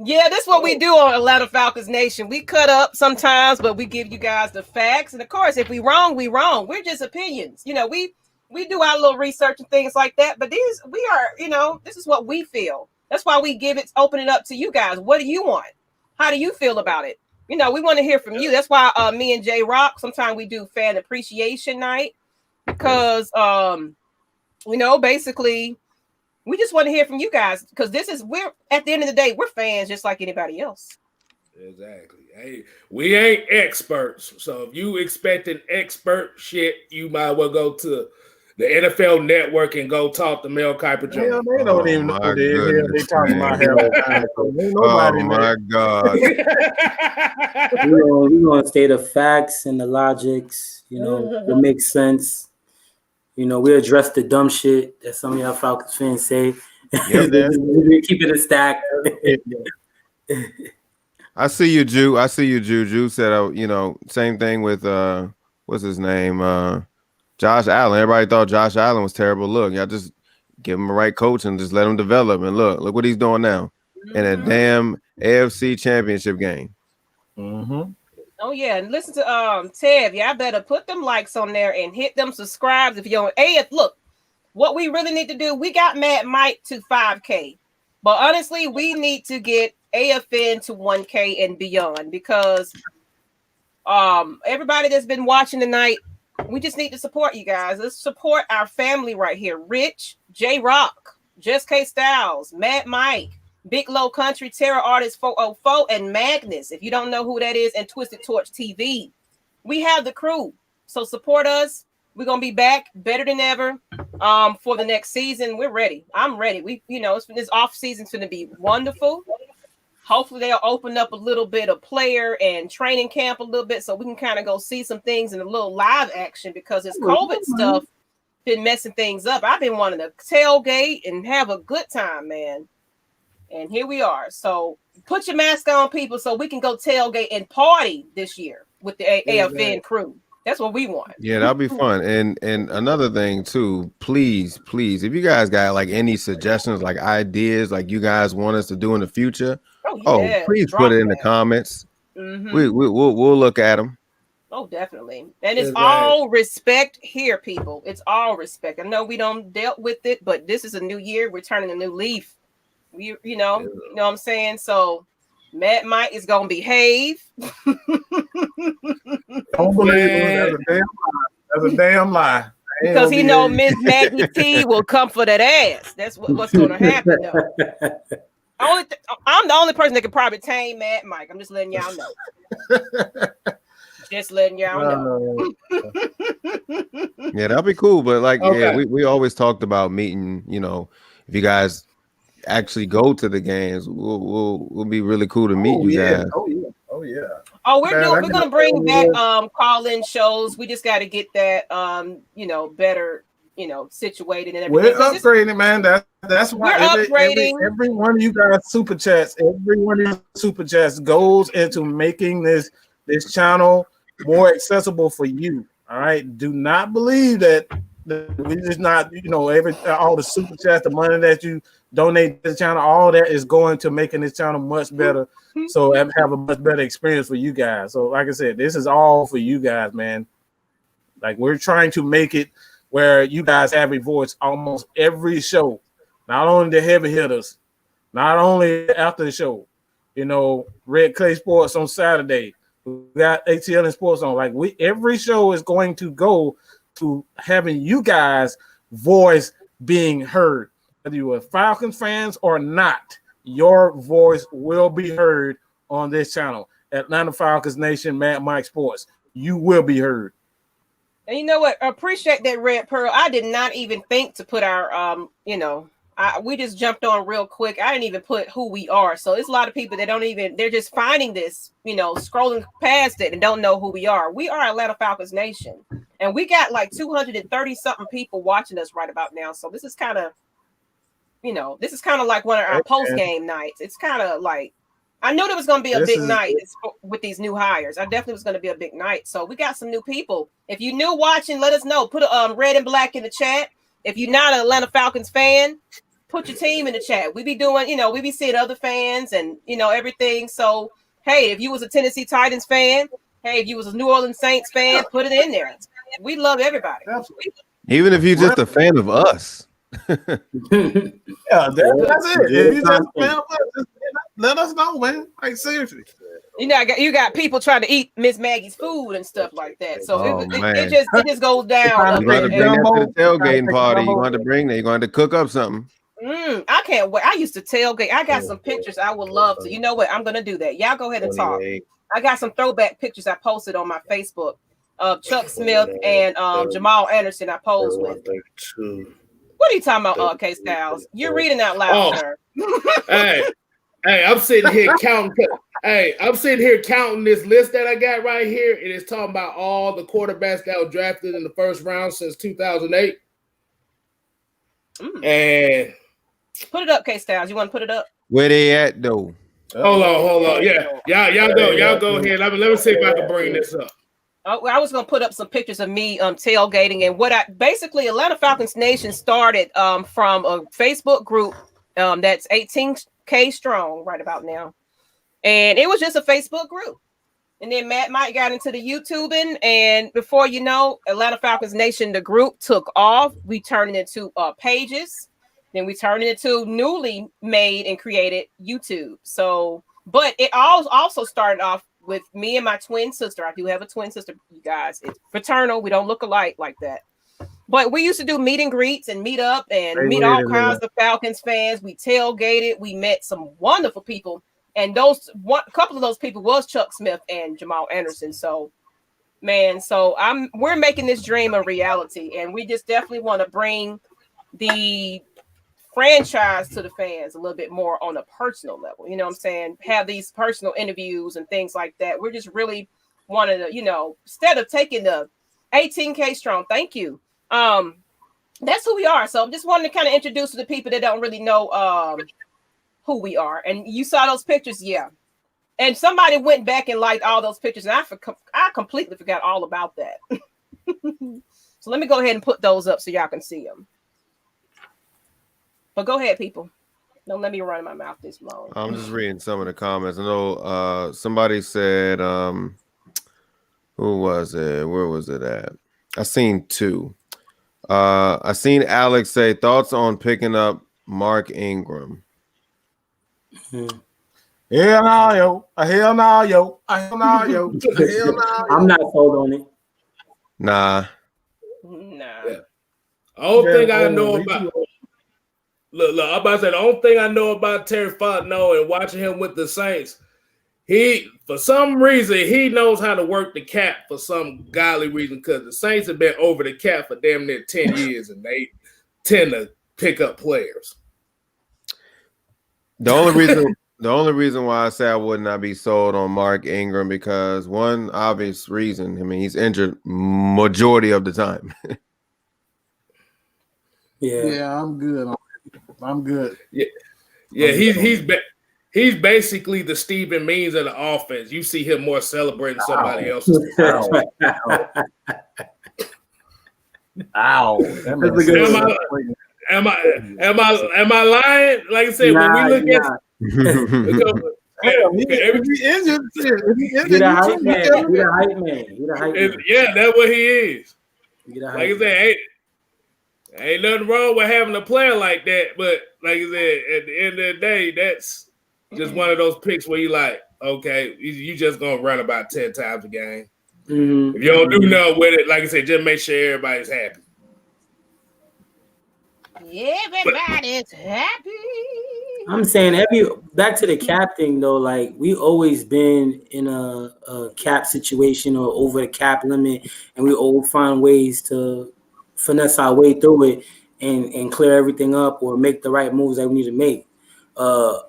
Yeah, that's what we do on Atlanta Falcons Nation. We cut up sometimes, but we give you guys the facts. And of course, if we wrong, we wrong. We're just opinions. You know, we do our little research and things like that. But we are, you know, this is what we feel. That's why we open it up to you guys. What do you want? How do you feel about it? You know, we want to hear from you. That's why me and J Rock, sometimes we do fan appreciation night because, you know, basically, we just want to hear from you guys because we're at the end of the day, we're fans just like anybody else. Exactly. Hey, we ain't experts. So if you expecting expert shit, you might well go to the NFL Network and go talk to Mel Kiper Jones. Hell, they don't even know what the hell they talking about. Oh my God. We're going to state the facts and the logics, you know, what makes sense. You know, we address the dumb shit that some of y'all Falcons fans say. Yep, we keep it a stack. I see you, Jew. Jew said, you know, same thing with what's his name? Josh Allen. Everybody thought Josh Allen was terrible. Look, y'all just give him the right coach and just let him develop. And look what he's doing now in a damn AFC championship game. Mm-hmm. Oh yeah, and listen to Tev. Y'all better put them likes on there and hit them subscribes if you're on look, what we really need to do, we got Mad Mike to 5K. But honestly, we need to get AFN to 1K and beyond because everybody that's been watching tonight, we just need to support you guys. Let's support our family right here. Rich, J Rock, Just KSTYLZ, Mad Mike, Big Low Country, Terror Artist 404, and Magnus. If you don't know who that is, and Twisted Torch TV. We have the crew. So support us. We're gonna be back better than ever for the next season. We're ready. I'm ready. This off season's gonna be wonderful. Hopefully they'll open up a little bit of player and training camp a little bit so we can kind of go see some things in a little live action because this COVID stuff been messing things up. I've been wanting to tailgate and have a good time, man. And here we are. So put your mask on, people, so we can go tailgate and party this year with the AFN crew. That's what we want. Yeah, that'll be fun. And another thing too, please, if you guys got like any suggestions, like ideas, like you guys want us to do in the future, please put it in the comments. Mm-hmm. We'll look at them. Oh, definitely. And it's all respect here, people. It's all respect. I know we don't dealt with it, but this is a new year. We're turning a new leaf. You know what I'm saying? So Mad Mike is gonna behave. Don't believe him. That's a damn lie. Because he know Miss Maggie T will come for that ass. That's what's gonna happen though. I'm the only person that can probably tame Mad Mike. I'm just letting y'all know. Just letting y'all know. Yeah, that'll be cool. But we always talked about meeting, you know, if you guys actually go to the games, we'll be really cool to meet you guys. We're gonna bring back call-in shows. We just got to get that better situated and everything. We're upgrading, man. That's why upgrading. Every one of you guys super chats goes into making this channel more accessible for you. All right, do not believe that we just not all the super chats, the money that you donate to the channel, all that is going to making this channel much better. So have a much better experience for you guys. So like I said, this is all for you guys, man. Like we're trying to make it where you guys have a voice almost every show, not only the heavy hitters, not only after the show, Red Clay Sports on Saturday, we got ATL and Sports on. Like every show is going to go to having you guys voice being heard. Whether you are Falcons fans or not, your voice will be heard on this channel. Atlanta Falcons Nation, Mad Mike Sports. You will be heard. And you know what? I appreciate that, Red Pearl. I did not even think to put our, we just jumped on real quick. I didn't even put who we are. So it's a lot of people that they're just finding this, scrolling past it and don't know who we are. We are Atlanta Falcons Nation. And we got like 230 something people watching us right about now. So this is kind of, like one of our post-game nights. It's kind of like, I knew there was going to be a big night with these new hires. I definitely was going to be a big night. So we got some new people. If you're new watching, let us know. Put a red and black in the chat. If you're not an Atlanta Falcons fan, put your team in the chat. We be doing, we be seeing other fans and everything. So hey, if you was a Tennessee Titans fan, hey, if you was a New Orleans Saints fan, put it in there. We love everybody. Absolutely. Even if you're just a fan of us. Yeah, that's it. If you just a fan of us, just let us know, man. Like seriously. You got people trying to eat Miss Maggie's food and stuff like that. So man. it just goes down. You're going to bring that to the tailgating party. You're going to bring that. You're going to cook up something. I can't wait. I used to tailgate. I got some pictures I would love to. You know what? I'm going to do that. Y'all go ahead and talk. I got some throwback pictures I posted on my Facebook of Chuck Smith and Jamal Anderson I posed with. What are you talking about, KSTYLZ? You're reading out loud, sir. Hey, I'm sitting here counting. I'm sitting here counting this list that I got right here. It is talking about all the quarterbacks that were drafted in the first round since 2008. And put it up, KSTYLZ. You want to put it up? Where they at though? Hold on. Yeah, y'all go ahead. Let me see if I can bring this up. I was gonna put up some pictures of me tailgating and what basically Atlanta Falcons Nation started from a Facebook group that's 18K strong right about now, and it was just a Facebook group. And then Matt Mike got into the YouTubing, and before you know, Atlanta Falcons Nation, the group took off. We turned it into pages, then we turned it into newly made and created YouTube. So, but it also started off with me and my twin sister. I do have a twin sister, you guys. It's fraternal. We don't look alike like that. But we used to do meet and greets and meet up and meet all kinds of Falcons fans. We tailgated. We met some wonderful people. And a couple of those people was Chuck Smith and Jamal Anderson. So, man, we're making this dream a reality. And we just definitely want to bring the franchise to the fans a little bit more on a personal level. You know what I'm saying? Have these personal interviews and things like that. We're just really wanting to, instead of taking the 18K strong, thank you. That's who we are. So I'm just wanting to kind of introduce to the people that don't really know who we are. And you saw those pictures, yeah. And somebody went back and liked all those pictures, and I completely forgot all about that. So let me go ahead and put those up so y'all can see them. But go ahead, people. Don't let me run my mouth this long. I'm just reading some of the comments. I know somebody said, who was it? Where was it at? I seen two. I seen Alex say thoughts on picking up Mark Ingram. Hell no, yo. Hell no, yo. Hell no, yo. Hell no. I'm not sold on it. Nah. Yeah. Only thing I know about look, I'm about to say the only thing I know about Terry Fontenot and watching him with the Saints, for some reason he knows how to work the cap for some godly reason, because the Saints have been over the cap for damn near 10 years and they tend to pick up players. The only reason why I say I would not be sold on Mark Ingram, because one obvious reason, I mean, he's injured majority of the time. Yeah, I'm good. I'm good. Yeah, he's basically the Stephen Means of the offense. You see him more celebrating somebody else's. Ow. Am I lying? Like I said, when we look at yeah, that's what he is. Like I said, ain't nothing wrong with having a player like that, but like I said, at the end of the day, that's just one of those picks where you like, okay, you just gonna run about 10 times a game. If you don't do nothing with it, like I said, just make sure everybody's happy. Everybody's happy. I'm saying back to the cap thing though, like we always been in a cap situation or over the cap limit, and we all find ways to finesse our way through it and clear everything up or make the right moves that we need to make. Our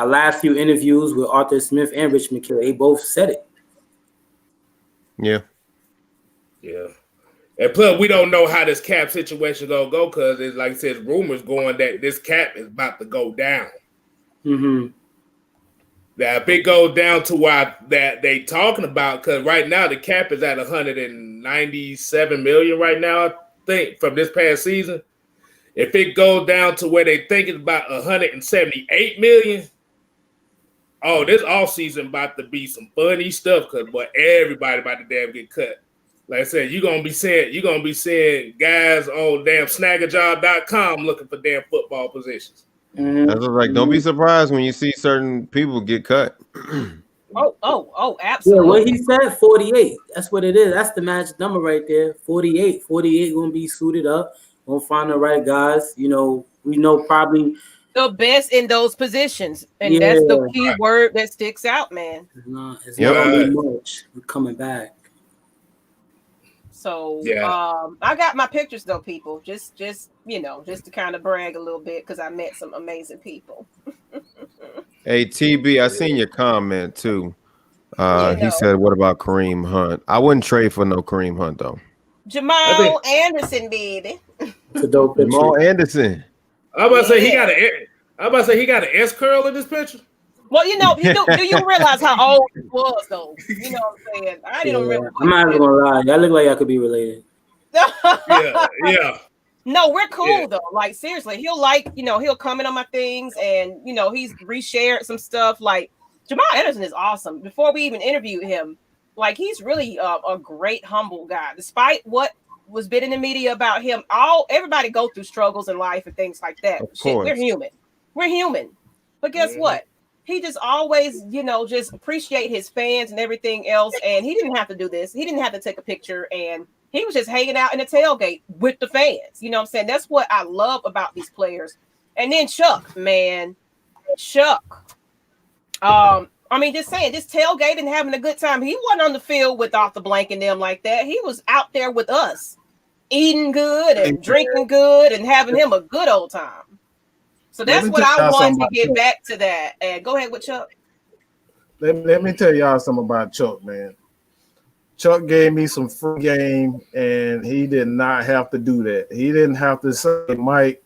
last few interviews with Arthur Smith and Rich McKill, they both said it. Yeah. And plus, we don't know how this cap situation gonna go, because it's like I said, rumors going that this cap is about to go down. Now, if it goes down to why that they talking about, because right now the cap is at 197 million right now, I think, from this past season. if it goes down to where they think it's about 178 million, oh, this offseason about to be some funny stuff because boy, everybody about to damn get cut. Like I said, you're gonna be seeing guys on damn snagajob.com looking for damn football positions. That's like, don't be surprised when you see certain people get cut. Oh, absolutely. Yeah, what he said, 48. That's what it is. That's the magic number right there. 48. 48 gonna be suited up. Gonna find the right guys. You know, we know probably the best in those positions, and that's the key word that sticks out, man. It's not gonna be much. We're coming back. So I got my pictures though, people. Just to kind of brag a little bit because I met some amazing people. Hey TB, I seen your comment too. He said, "What about Kareem Hunt?" I wouldn't trade for no Kareem Hunt though. Jamal Anderson, baby. Jamal Anderson. I'm about to say he got an S curl in this picture. Well, do you realize how old he was though? You know what I'm saying? I didn't remember. I'm not even gonna lie. Y'all look like y'all could be related. yeah. No, we're cool though. Like seriously, he'll comment on my things, and he's reshared some stuff. Like Jamal Anderson is awesome. Before we even interviewed him, like he's really a great, humble guy. Despite what was been in the media about him, everybody go through struggles in life and things like that. Shit, we're human. But guess what? He just always, just appreciate his fans and everything else. And he didn't have to do this. He didn't have to take a picture, and he was just hanging out in the tailgate with the fans. You know what I'm saying? That's what I love about these players. And then Chuck. Just saying, this tailgate and having a good time. He wasn't on the field with Arthur Blank and them like that. He was out there with us, eating good and drinking good and having him a good old time. So that's what I wanted to get back to that. And go ahead with Chuck. Let me tell y'all something about Chuck, man. Chuck gave me some free game, and he did not have to do that. He didn't have to say, Mike,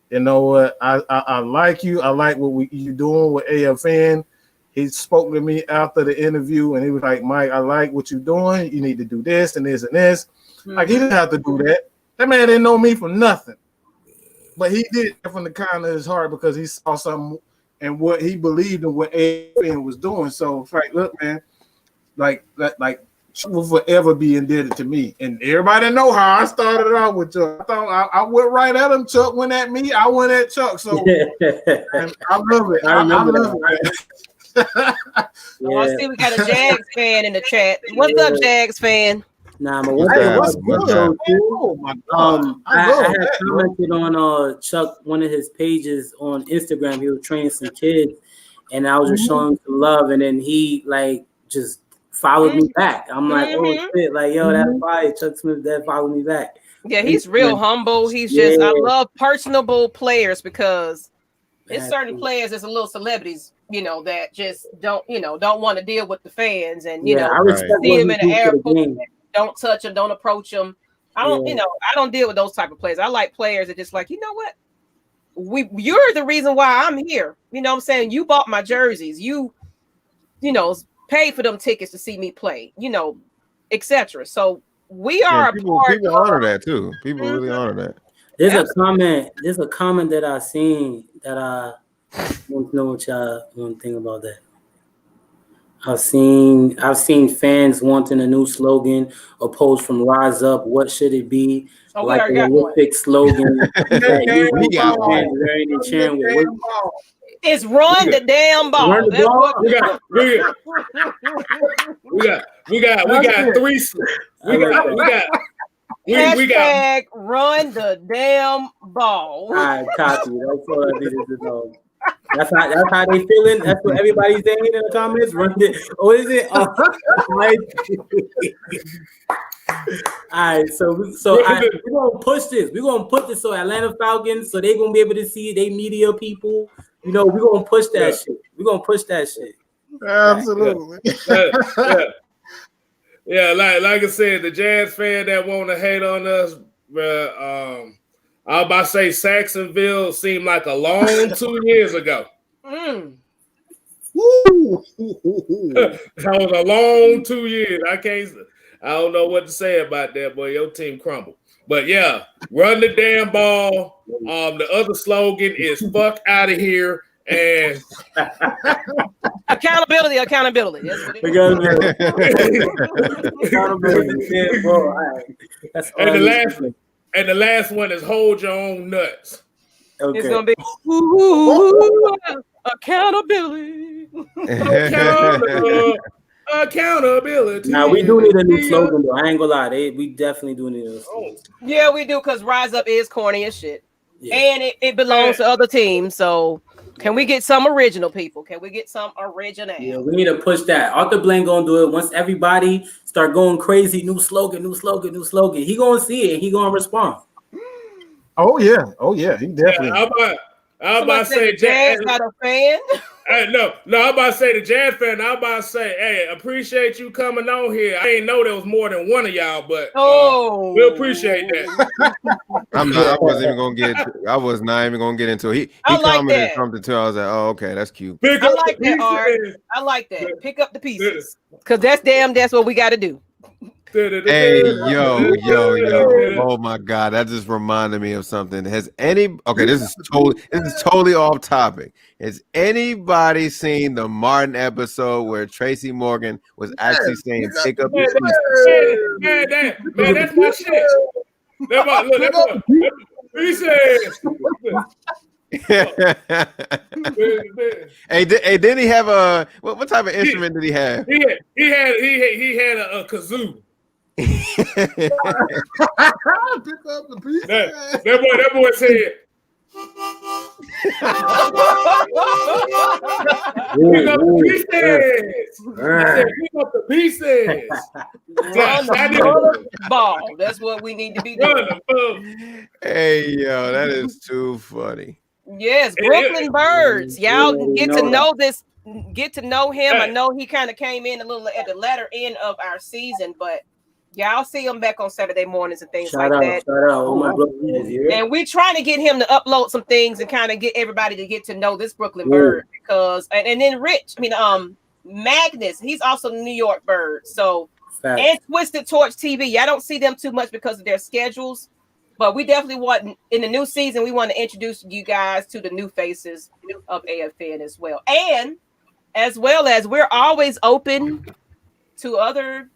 you know what? I like you. I like what you doing with AFN. He spoke to me after the interview, and he was like, Mike, I like what you're doing. You need to do this and this and this. Mm-hmm. Like, he didn't have to do that. That man didn't know me for nothing. But he did it from the kind of his heart because he saw something and what he believed in what AFN was doing. So it's like, look, man, like Chuck will forever be indebted to me. And everybody know how I started out with Chuck. I thought I went right at him. Chuck went at me. I went at Chuck. So I love it. I love it. I see we got a Jags fan in the chat. What's up, Jags fan? Nah, but what's good? Oh my God. I had commented on Chuck, one of his pages on Instagram. He was training some kids, and I was just showing him some love, and then he just followed me back. I'm like, oh shit, like yo, that's fire. Chuck Smith that followed me back. Yeah, he's real humble. He's just I love personable players because it's certain players that's a little celebrities, that just don't want to deal with the fans and I see him in the airport. Don't touch him, don't approach him. I don't, I don't deal with those type of players. I like players that just like, you know what? You're the reason why I'm here. You know what I'm saying? You bought my jerseys. You paid for them tickets to see me play, etc. So we are people honor that too. People really honor that. There's a comment that I seen that I want to know what y'all want to think about that. I've seen fans wanting a new slogan, a post from Rise Up. What should it be? Oh, like a Olympic slogan. We got one. It's run the damn ball. Run the ball. We got three. We got run the damn ball. All right, copy. That's all I needed to know. That's how they feeling. That's what everybody's saying in the comments. Run it. Or is it? All right. So we're gonna push this. We're gonna put this so Atlanta Falcons, so they're gonna be able to see they media people. We're gonna push that shit. We're gonna push that shit. Absolutely. Yeah, like I said, the Jazz fan that want to hate on us, I was about to say Saxonville seemed like a long 2 years ago. Woo! That was a long 2 years. I don't know what to say about that, boy. Your team crumbled. But yeah, run the damn ball. The other slogan is "fuck out of here" and accountability. That's what it is. and the last one is "hold your own nuts." Okay. It's gonna be accountability. Accountability. Now we do need a new slogan though. I ain't gonna lie, we definitely do need a slogan. Yeah, we do, because Rise Up is corny as shit. Yeah. And it belongs to other teams. So can we get some original people? Can we get some original? Yeah, we need to push that. Arthur Blank gonna do it once everybody start going crazy. New slogan. He gonna see it. He gonna respond. Oh yeah, he definitely. Yeah, I'm about to say Jazz not a fan. No, I'm about to say the Jazz fan. I'm about to say, hey, appreciate you coming on here. I didn't know there was more than one of y'all, but we appreciate that. I was not even gonna get into it. He commented something too. I was like, oh, okay, that's cute. I like that, Art. I like that. Pick up the pieces, because that's what we got to do. Hey, yo. Oh my God. That just reminded me of something. This is totally off topic. Has anybody seen the Martin episode where Tracy Morgan was actually saying pick up the pieces? Man, that's my shit. He says. Hey, didn't he have a what type of instrument did he have? He had a kazoo. Pick up the piece. That boy said. Pick up the pieces. Ball. That's what we need to be doing. Hey, yo, that is too funny. Yes, Brooklyn Birds. Y'all get to know this. Get to know him. I know he kind of came in a little at the latter end of our season, but y'all see him back on Saturday mornings and things like that. Shout out. Oh, my Brooklyn here. And we're trying to get him to upload some things and kind of get everybody to get to know this Brooklyn Bird, because and then Magnus, he's also the New York Bird. So and Twisted Torch TV. Y'all don't see them too much because of their schedules. But we definitely want, in the new season, we want to introduce you guys to the new faces of AFN as well. And as well as we're always open to other,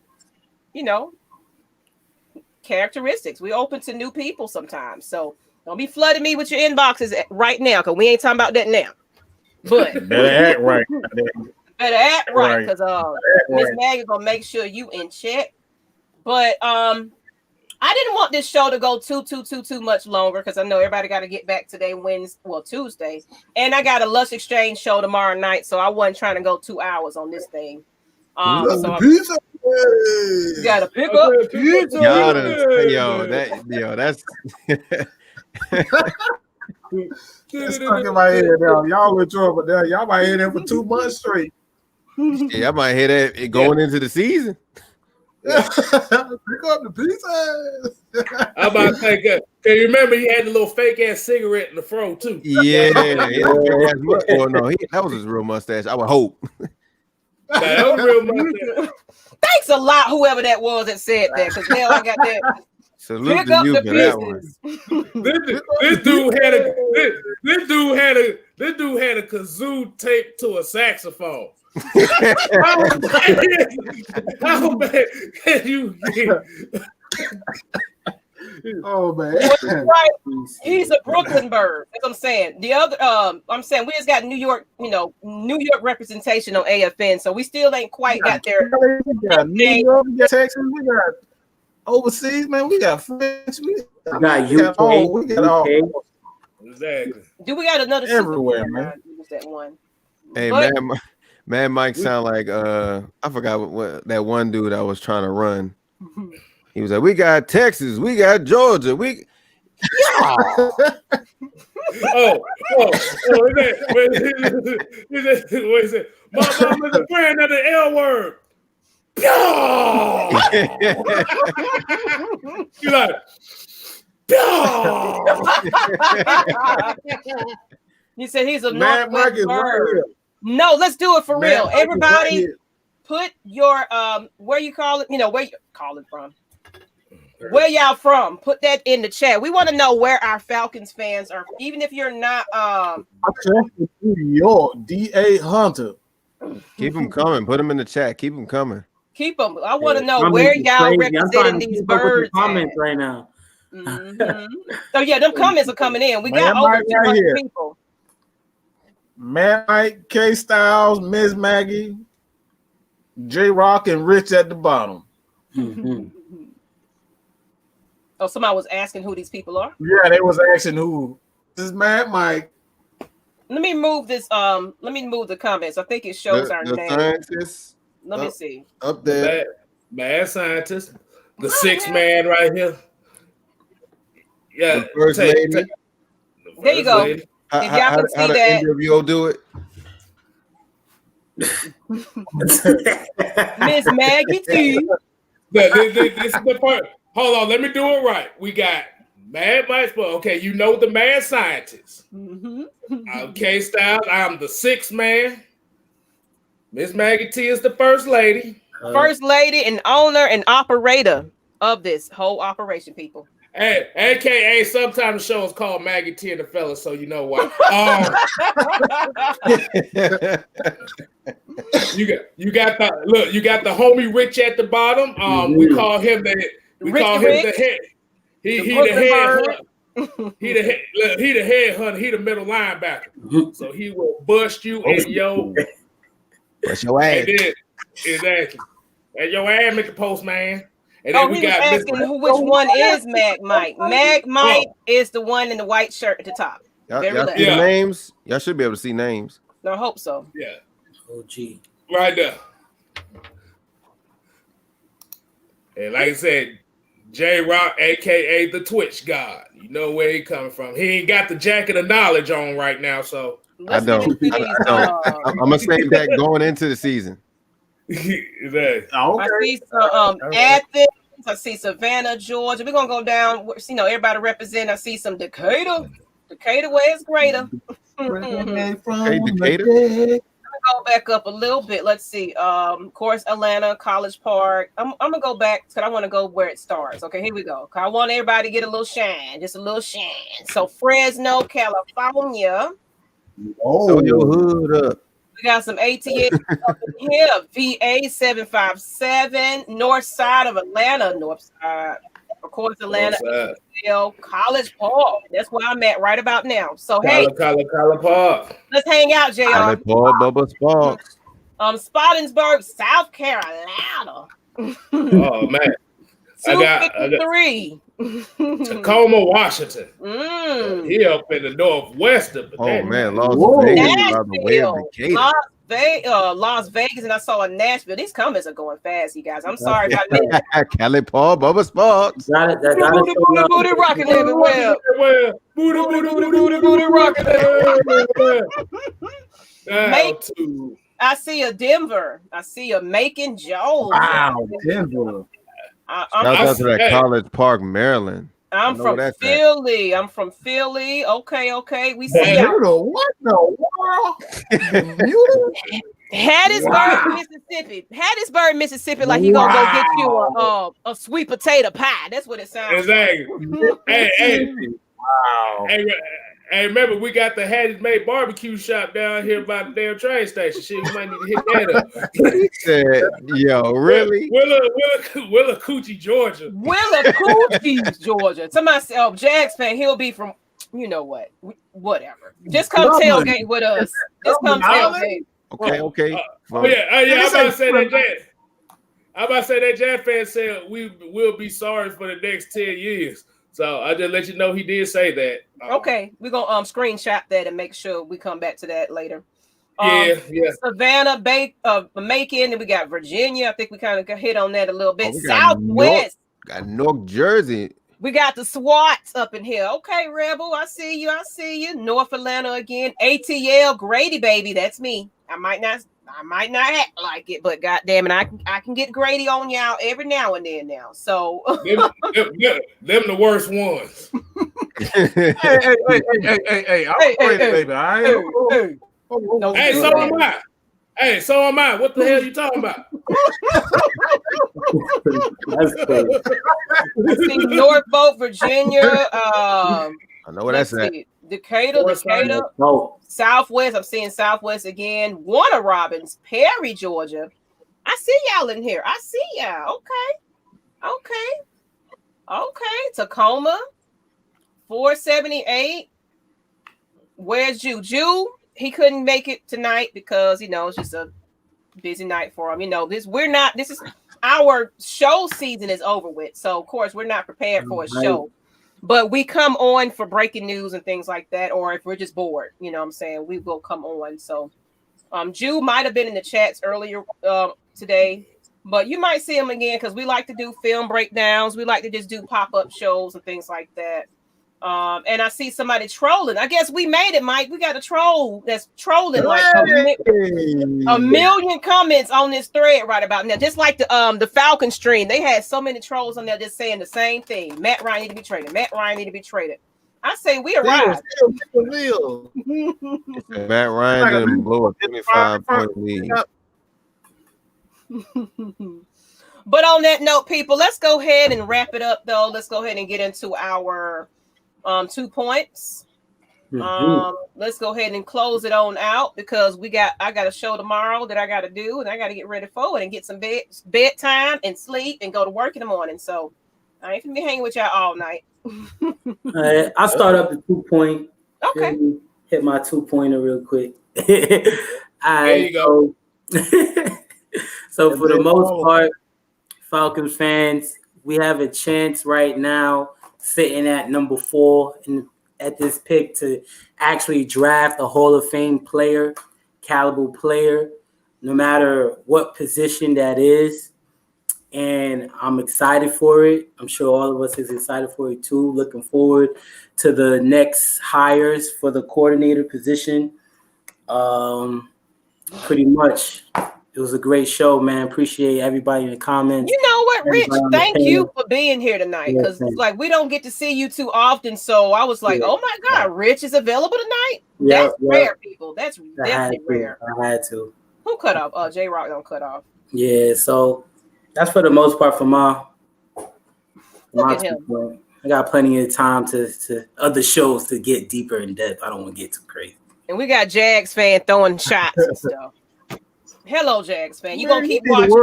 characteristics. We're open to new people sometimes. So don't be flooding me with your inboxes right now, because we ain't talking about that now. But better act right. Because Miss Maggie gonna make sure you in check. But I didn't want this show to go too much longer, because I know everybody got to get back today, Tuesday. And I got a Lush Exchange show tomorrow night, so I wasn't trying to go 2 hours on this thing. So you gotta pick up pizza. That's it's stuck in my head now. Y'all enjoy, but y'all might hear that for 2 months straight. Yeah, I might hear that going into the season. Pick up the pizza. I'm about to say, can you remember he had the little fake ass cigarette in the fro too? Yeah. Oh no, that was his real mustache. I would hope. That was real mustache. Thanks a lot, whoever that was that said that, because now I got that. Salute pick up the pieces. This dude had a kazoo taped to a saxophone. How bad can you get? Oh man, right. He's a Brooklyn Bird. That's what I'm saying. The other, I'm saying we just got New York, New York representation on AFN, so we still ain't quite got there. We got New York, we got Texas, we got overseas, man. We got French, we got UK, we got all. Exactly. Do we got another everywhere, man? That one. Hey, man, Mike sound like I forgot what that one dude I was trying to run. He was like, "We got Texas, we got Georgia, we." Oh! Wait a second. My mom is a friend of the L word. You like? You said he's a Mad Mike is right here. No, let's do it for real. Everybody, put your where you call it, where you calling from. Where y'all from? Put that in the chat. We want to know where our Falcons fans are, even if you're not. New York, D.A. Hunter. Keep them coming. Put them in the chat. Keep them coming. Keep them. I want to know Comments where is y'all crazy. I'm trying representing to these keep up with the birds. comments right now. So yeah, them comments are coming in. We got over 200 people. Matt Mike, KSTYLZ, Miss Maggie, J Rock, and Rich at the bottom. Oh, somebody was asking who these people are. Yeah, they was asking who. This is Matt Mike. Let me move this. Let me move the comments. I think it shows our the name. Scientists Let me see. up there. Mad scientist, the sixth man right here. Yeah, The first lady. There you go. Lady. If y'all can see how that, interview do it. Miss Maggie T. This is the part. Hold on, let me do it right. We got Mad Mike, okay, you know the mad scientist. Okay, Styles, I'm the sixth man. Miss Maggie T is the first lady. First lady and owner and operator of this whole operation, people. Hey, AKA sometimes the show is called Maggie T and the Fellas, so you know what. You got the homie Rich at the bottom. We call him the head. He the head hunter. He the middle linebacker. So he will bust you in your ass. Exactly. And your ass, Mr. Postman. And then we got asking which one is Mag Mike. Mag Mike is the one in the white shirt at the top. Y'all see the names? Y'all should be able to see names. I hope so. Yeah. Oh, gee. Right there. And like I said, J Rock, aka the Twitch God. You know where he coming from. He ain't got the jacket of knowledge on right now, so I don't. I'm gonna save that going into the season. Exactly. I see some Athens. I see Savannah, Georgia. We're gonna go down. Everybody represent. I see some Decatur. Decatur, where's greater? Hey, Decatur. Go back up a little bit. Let's see. Of course, Atlanta, College Park. I'm gonna go back because I want to go where it starts. Okay, here we go. I want everybody to get a little shine, just a little shine. So Fresno, California. Oh, your hood up. We got some ATS up in here. VA 757, north side of Atlanta, north side. Of course, Atlanta, College Park. That's where I'm at right about now. So hey, College Park. Let's hang out, JR. College Park, Bubba Sparks. Spartansburg, South Carolina. Oh man, 253. Tacoma, Washington. He up in the northwest of man, Las Vegas, and I saw a Nashville. These comments are going fast, you guys. I'm sorry if I missed. Cali Paul, Bubba Sparks. Booty rocking everywhere. Booty rocking everywhere. I see a Denver. I see a Macon, Joe. Wow, Denver. Shout out to that College Park, Maryland. I'm from Philly. Okay. We see y'all. What the world? Hattiesburg, Mississippi. Like he gonna go get you a sweet potato pie. That's what it sounds like. Hey, wow. Hey, remember we got the Hattie's Made barbecue shop down here by the damn train station. Shit, we might need to hit that up. He said, "Yo, really? Willacoochee, Georgia. Willacoochee, Georgia. Somebody said, Jags fan. He'll be from, you know what? Whatever. Just come tailgate with us. Just come tailgate. Okay. I'm about to say that Jazz fan said we will be sorry for the next 10 years. So I just let you know he did say that. Okay, we're gonna screenshot that and make sure we come back to that later. Yeah. Savannah, Macon, and we got Virginia. I think we kind of hit on that a little bit. Southwest. Got North Jersey. We got the SWATs up in here. Okay, Rebel, I see you. North Atlanta again. ATL Grady, baby, that's me. I might not act like it, but goddamn it, I can get Grady on y'all every now and then now. So them the worst ones. Hey, I'm Grady, baby. Hey, so am I. Hey, so am I. What the hell you talking about? That's cool. I see Norfolk, Virginia. I know where that's at. Decatur. No. Southwest. I'm seeing Southwest again. Warner Robins, Perry, Georgia. I see y'all in here. I see y'all. Okay. Tacoma, 478. Where's Jew? Jew, he couldn't make it tonight because it's just a busy night for him. This is our show season is over with. So of course we're not prepared for a show. But we come on for breaking news and things like that, or if we're just bored, what I'm saying, we will come on. So Jew might have been in the chats earlier today, but you might see him again because we like to do film breakdowns. We like to just do pop-up shows and things like that. And I see somebody trolling. I guess we made it, Mike. We got a troll that's trolling like a million comments on this thread right about now. Just like the Falcons stream, they had so many trolls on there just saying the same thing. Matt Ryan need to be traded. Matt Ryan need to be traded. I say we arrived. Matt Ryan didn't blow a 25-point lead. But on that note, people, let's go ahead and wrap it up, though. Let's go ahead and get into our 2 points. Let's go ahead and close it on out because I got a show tomorrow that I got to do, and I got to get ready for it and get some bedtime and sleep and go to work in the morning. So I ain't gonna be hanging with y'all all night. I'll start up the 2 point. Okay. Hit my 2-pointer real quick. There you go. So for the most part, Falcons fans, we have a chance right now sitting at number 4 at this pick to actually draft a Hall of Fame player, caliber player, no matter what position that is. And I'm excited for it. I'm sure all of us is excited for it too. Looking forward to the next hires for the coordinator position. Pretty much. It was a great show, man. Appreciate everybody in the comments. You know what, Rich? Thank you for being here tonight because we don't get to see you too often. So I was like, oh my God, Rich is available tonight? That's rare, people. That's definitely rare. I had to. Who cut off? J-Rock don't cut off. Yeah, so that's for the most part for my Look at him. point. I got plenty of time to other shows to get deeper in depth. I don't want to get too crazy. And we got Jags fan throwing shots and stuff. Hello, Jags fan. You gonna keep watching?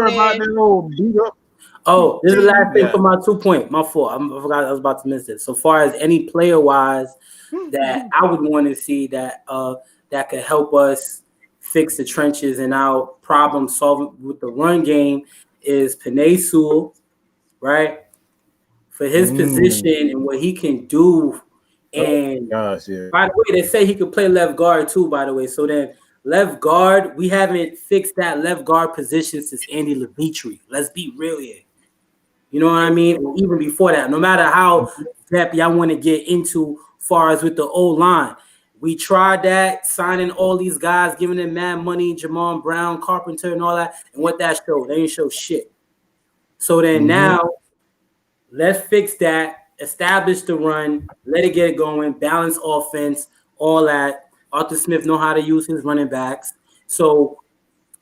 Oh, this is the last thing for my 2 point. My fault. I forgot I was about to miss it. So far as any player wise that I would want to see that could help us fix the trenches and our problem solving with the run game is Penei Sewell, right? For his position and what he can do. And by the way, they say he could play left guard too, by the way. So then left guard, we haven't fixed that left guard position since Andy Levitre. Let's be real here. You know what I mean? Even before that, no matter how depth y'all want to get into far as with the O-line, we tried that, signing all these guys, giving them mad money, Jamon Brown, Carpenter, and all that. And what that showed, they didn't show shit. So then now, let's fix that, establish the run, let it get going, balance offense, all that. Arthur Smith know how to use his running backs. So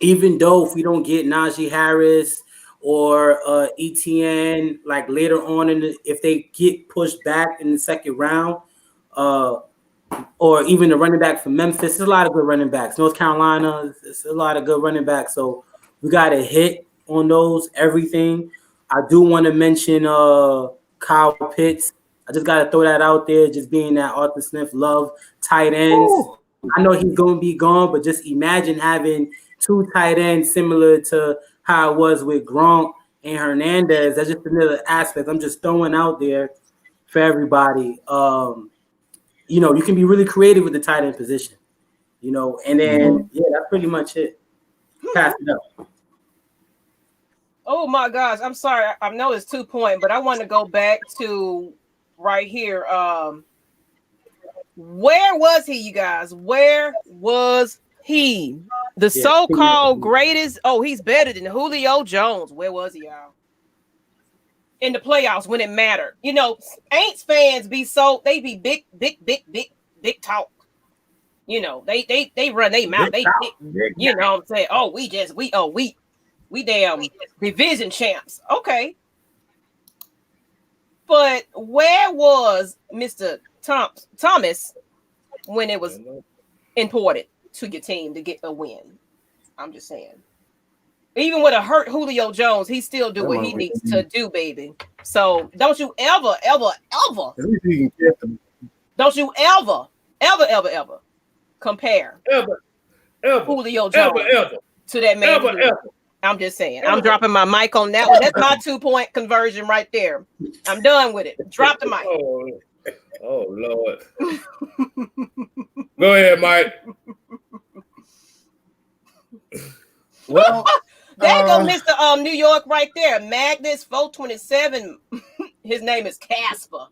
even though if we don't get Najee Harris or ETN, like later on, if they get pushed back in the second round, or even the running back from Memphis, there's a lot of good running backs. North Carolina, there's a lot of good running backs. So we got to hit on those, everything. I do want to mention Kyle Pitts. I just got to throw that out there, just being that Arthur Smith love tight ends. Ooh. I know he's going to be gone, but just imagine having 2 tight ends similar to how it was with Gronk and Hernandez. That's just another aspect I'm just throwing out there for everybody. You can be really creative with the tight end position, and then, that's pretty much it. Pass it up. Oh, my gosh. I'm sorry. I know it's 2 point, but I want to go back to right here. Where was he, you guys? Where was he? The so-called greatest. Oh, he's better than Julio Jones. Where was he, y'all? In the playoffs when it mattered. Aints fans be big talk. You know, they run their mouth. They you know what I'm saying? Oh, we damn division champs. Okay. But where was Mr. Thomas when it was important to your team to get a win? I'm just saying. Even with a hurt Julio Jones, he still do what he needs to do, baby. So don't you ever compare Julio Jones to that man. I'm just saying. I'm dropping my mic on that one. That's my 2-point conversion right there. I'm done with it. Drop the mic. Oh Lord. Go ahead, Mike. Well, there go Mr. New York right there. Magnus 427. His name is Casper.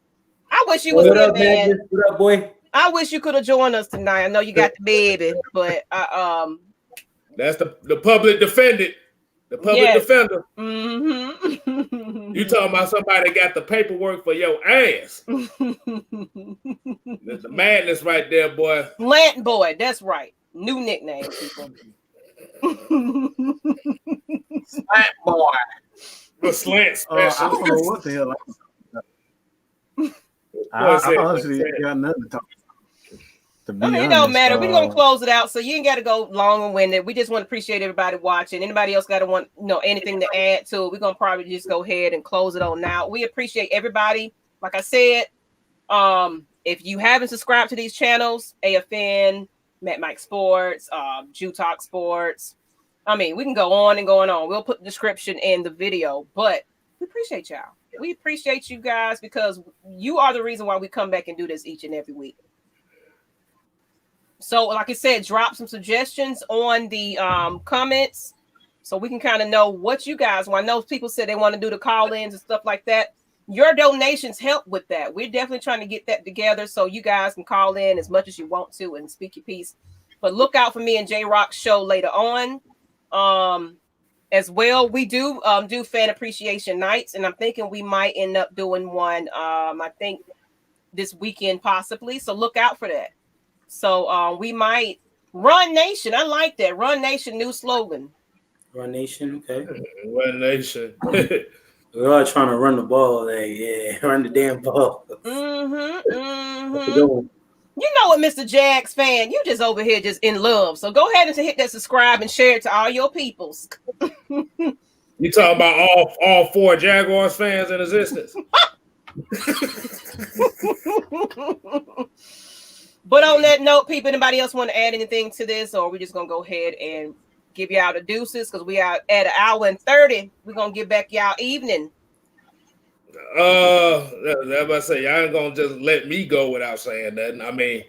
I wish you was here, man. Magnus? What up, boy? I wish you could have joined us tonight. I know you got the baby, but that's the public defendant. The public defender. Mm-hmm. You talking about somebody that got the paperwork for your ass. There's the madness right there, boy. Slant boy, that's right. New nickname, people. Slant boy. The slant special. I don't know what the hell I honestly got nothing to talk about. It don't matter. We're gonna close it out, so you ain't got to go long and winded. We just want to appreciate everybody watching. Anybody else got to want anything to add to it? We're gonna probably just go ahead and close it on now. We appreciate everybody. Like I said, if you haven't subscribed to these channels, AFN, Matt Mike Sports, Jew Talk Sports. I mean, we can go on and going on. We'll put the description in the video, but we appreciate y'all. We appreciate you guys because you are the reason why we come back and do this each and every week. So, like I said, drop some suggestions on the comments so we can kind of know what you guys want. I know people said they want to do the call-ins and stuff like that. Your donations help with that. We're definitely trying to get that together so you guys can call in as much as you want to and speak your piece. But look out for me and J-Rock's show later on. As well, we do fan appreciation nights, and I'm thinking we might end up doing one, I think, this weekend possibly. So look out for that. So we might Run Nation. I like that. Run Nation, new slogan. Run Nation, okay. Run Nation. We're all trying to run the ball. Run the damn ball. You know what, Mr. Jags fan? You just over here just in love. So go ahead and hit that subscribe and share it to all your peoples. You talking about all 4 Jaguars fans in existence? But on that note, people, anybody else want to add anything to this, or we just gonna go ahead and give y'all the deuces because we are at 1:30. We're gonna give back y'all evening. That's about to say y'all ain't gonna just let me go without saying nothing. I mean,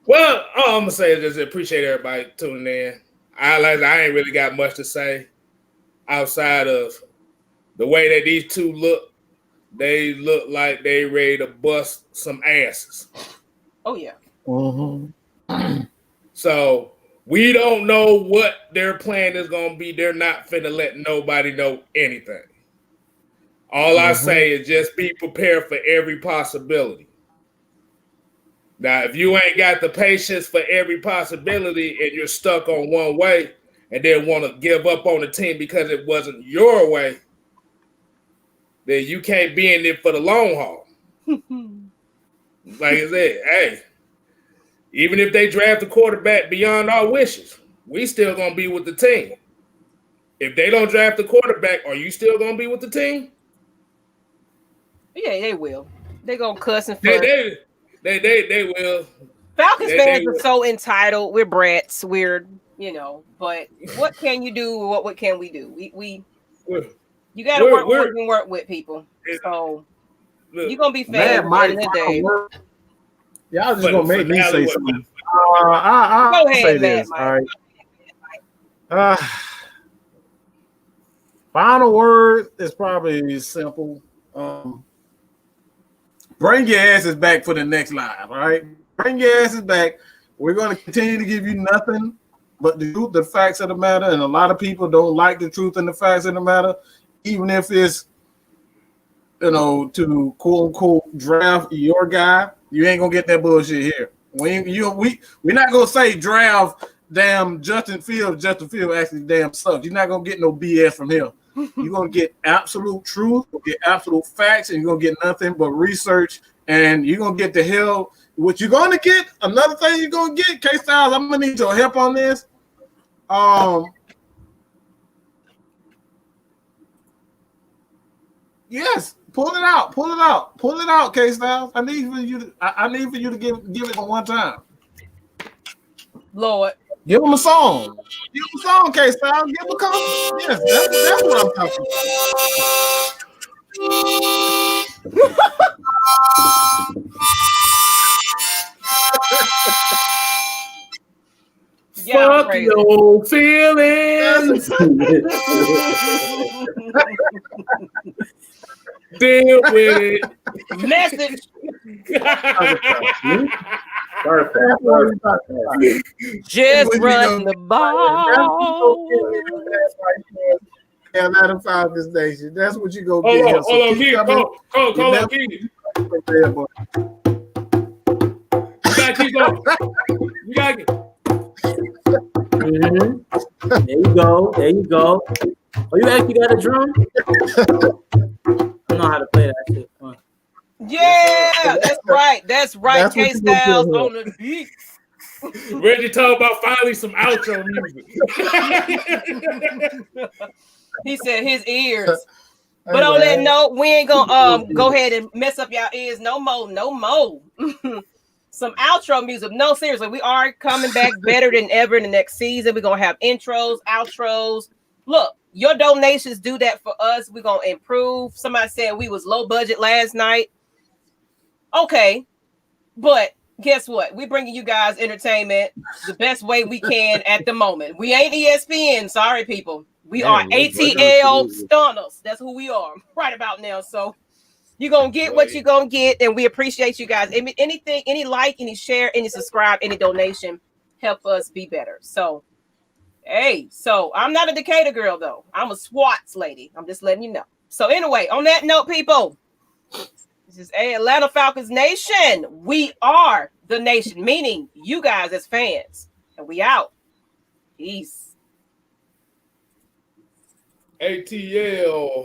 well, all I'm gonna say is just appreciate everybody tuning in. I ain't really got much to say outside of the way that these two look. They look like they ready to bust some asses. Oh yeah. Mm-hmm. So we don't know what their plan is gonna be. They're not finna let nobody know anything. All I say is just be prepared for every possibility. Now, if you ain't got the patience for every possibility and you're stuck on one way and then want to give up on the team because it wasn't your way, then you can't be in it for the long haul. Like I said, hey, even if they draft a quarterback beyond our wishes, we still going to be with the team. If they don't draft a quarterback, are you still going to be with the team? Yeah, they will. They gonna cuss and fuss. They will. Falcons fans are so entitled. We're brats. We're But what can you do? What can we do? You got to work with people. So you're gonna be fans at the end of the day. Y'all just gonna make me say something. I'll Go ahead, say this. Matt, all right. Final word is probably simple. Bring your asses back for the next live, all right? Bring your asses back. We're going to continue to give you nothing but the truth, the facts of the matter, and a lot of people don't like the truth and the facts of the matter, even if it's, to quote-unquote draft your guy. You ain't going to get that bullshit here, We're not gonna say draft damn Justin Fields. Justin Fields actually damn sucks. You're not gonna get no BS from him. You're gonna get absolute truth, get absolute facts, and you're gonna get nothing but research. And you're gonna get the hell. What you're gonna get? Another thing you're gonna get, KSTYLZ. I'm gonna need your help on this. Yes, pull it out, KSTYLZ. I need for you to give it one time. Lord, give him a song. Give him a song, KSTYLZ. Give him a couple. Yes, that's what I'm talking about. Yeah, fuck your feelings. Deal with it. Message. Just run the ball. Atlanta Falcons Nation. That's what you go Hold get. on, Keith. Hold on, Keith. You gotta keep going. You gotta get. Mm-hmm. There you go. Oh, you actually got a drum? I don't know how to play that shit. Yeah, that's right. That's KSTYLZ on the beat. Reggie talking about finally some outro music. He said his ears. But on that note, we ain't gonna go ahead and mess up y'all ears no more. Some outro music. No, seriously, we are coming back better than ever in the next season. We're gonna have intros, outros. Look, your donations do that for us. We're gonna improve. Somebody said we was low budget last night. Okay, but guess what? We're bringing you guys entertainment the best way we can at the moment. We ain't ESPN. Sorry, people. We are ATL Stunners. That's who we are right about now. So you're going to get what you're going to get, and we appreciate you guys. Anything, any like, any share, any subscribe, any donation, help us be better. So, hey, I'm not a Decatur girl, though. I'm a SWATs lady. I'm just letting you know. So anyway, on that note, people, this is Atlanta Falcons Nation. We are the nation, meaning you guys as fans. And we out. Peace. ATL.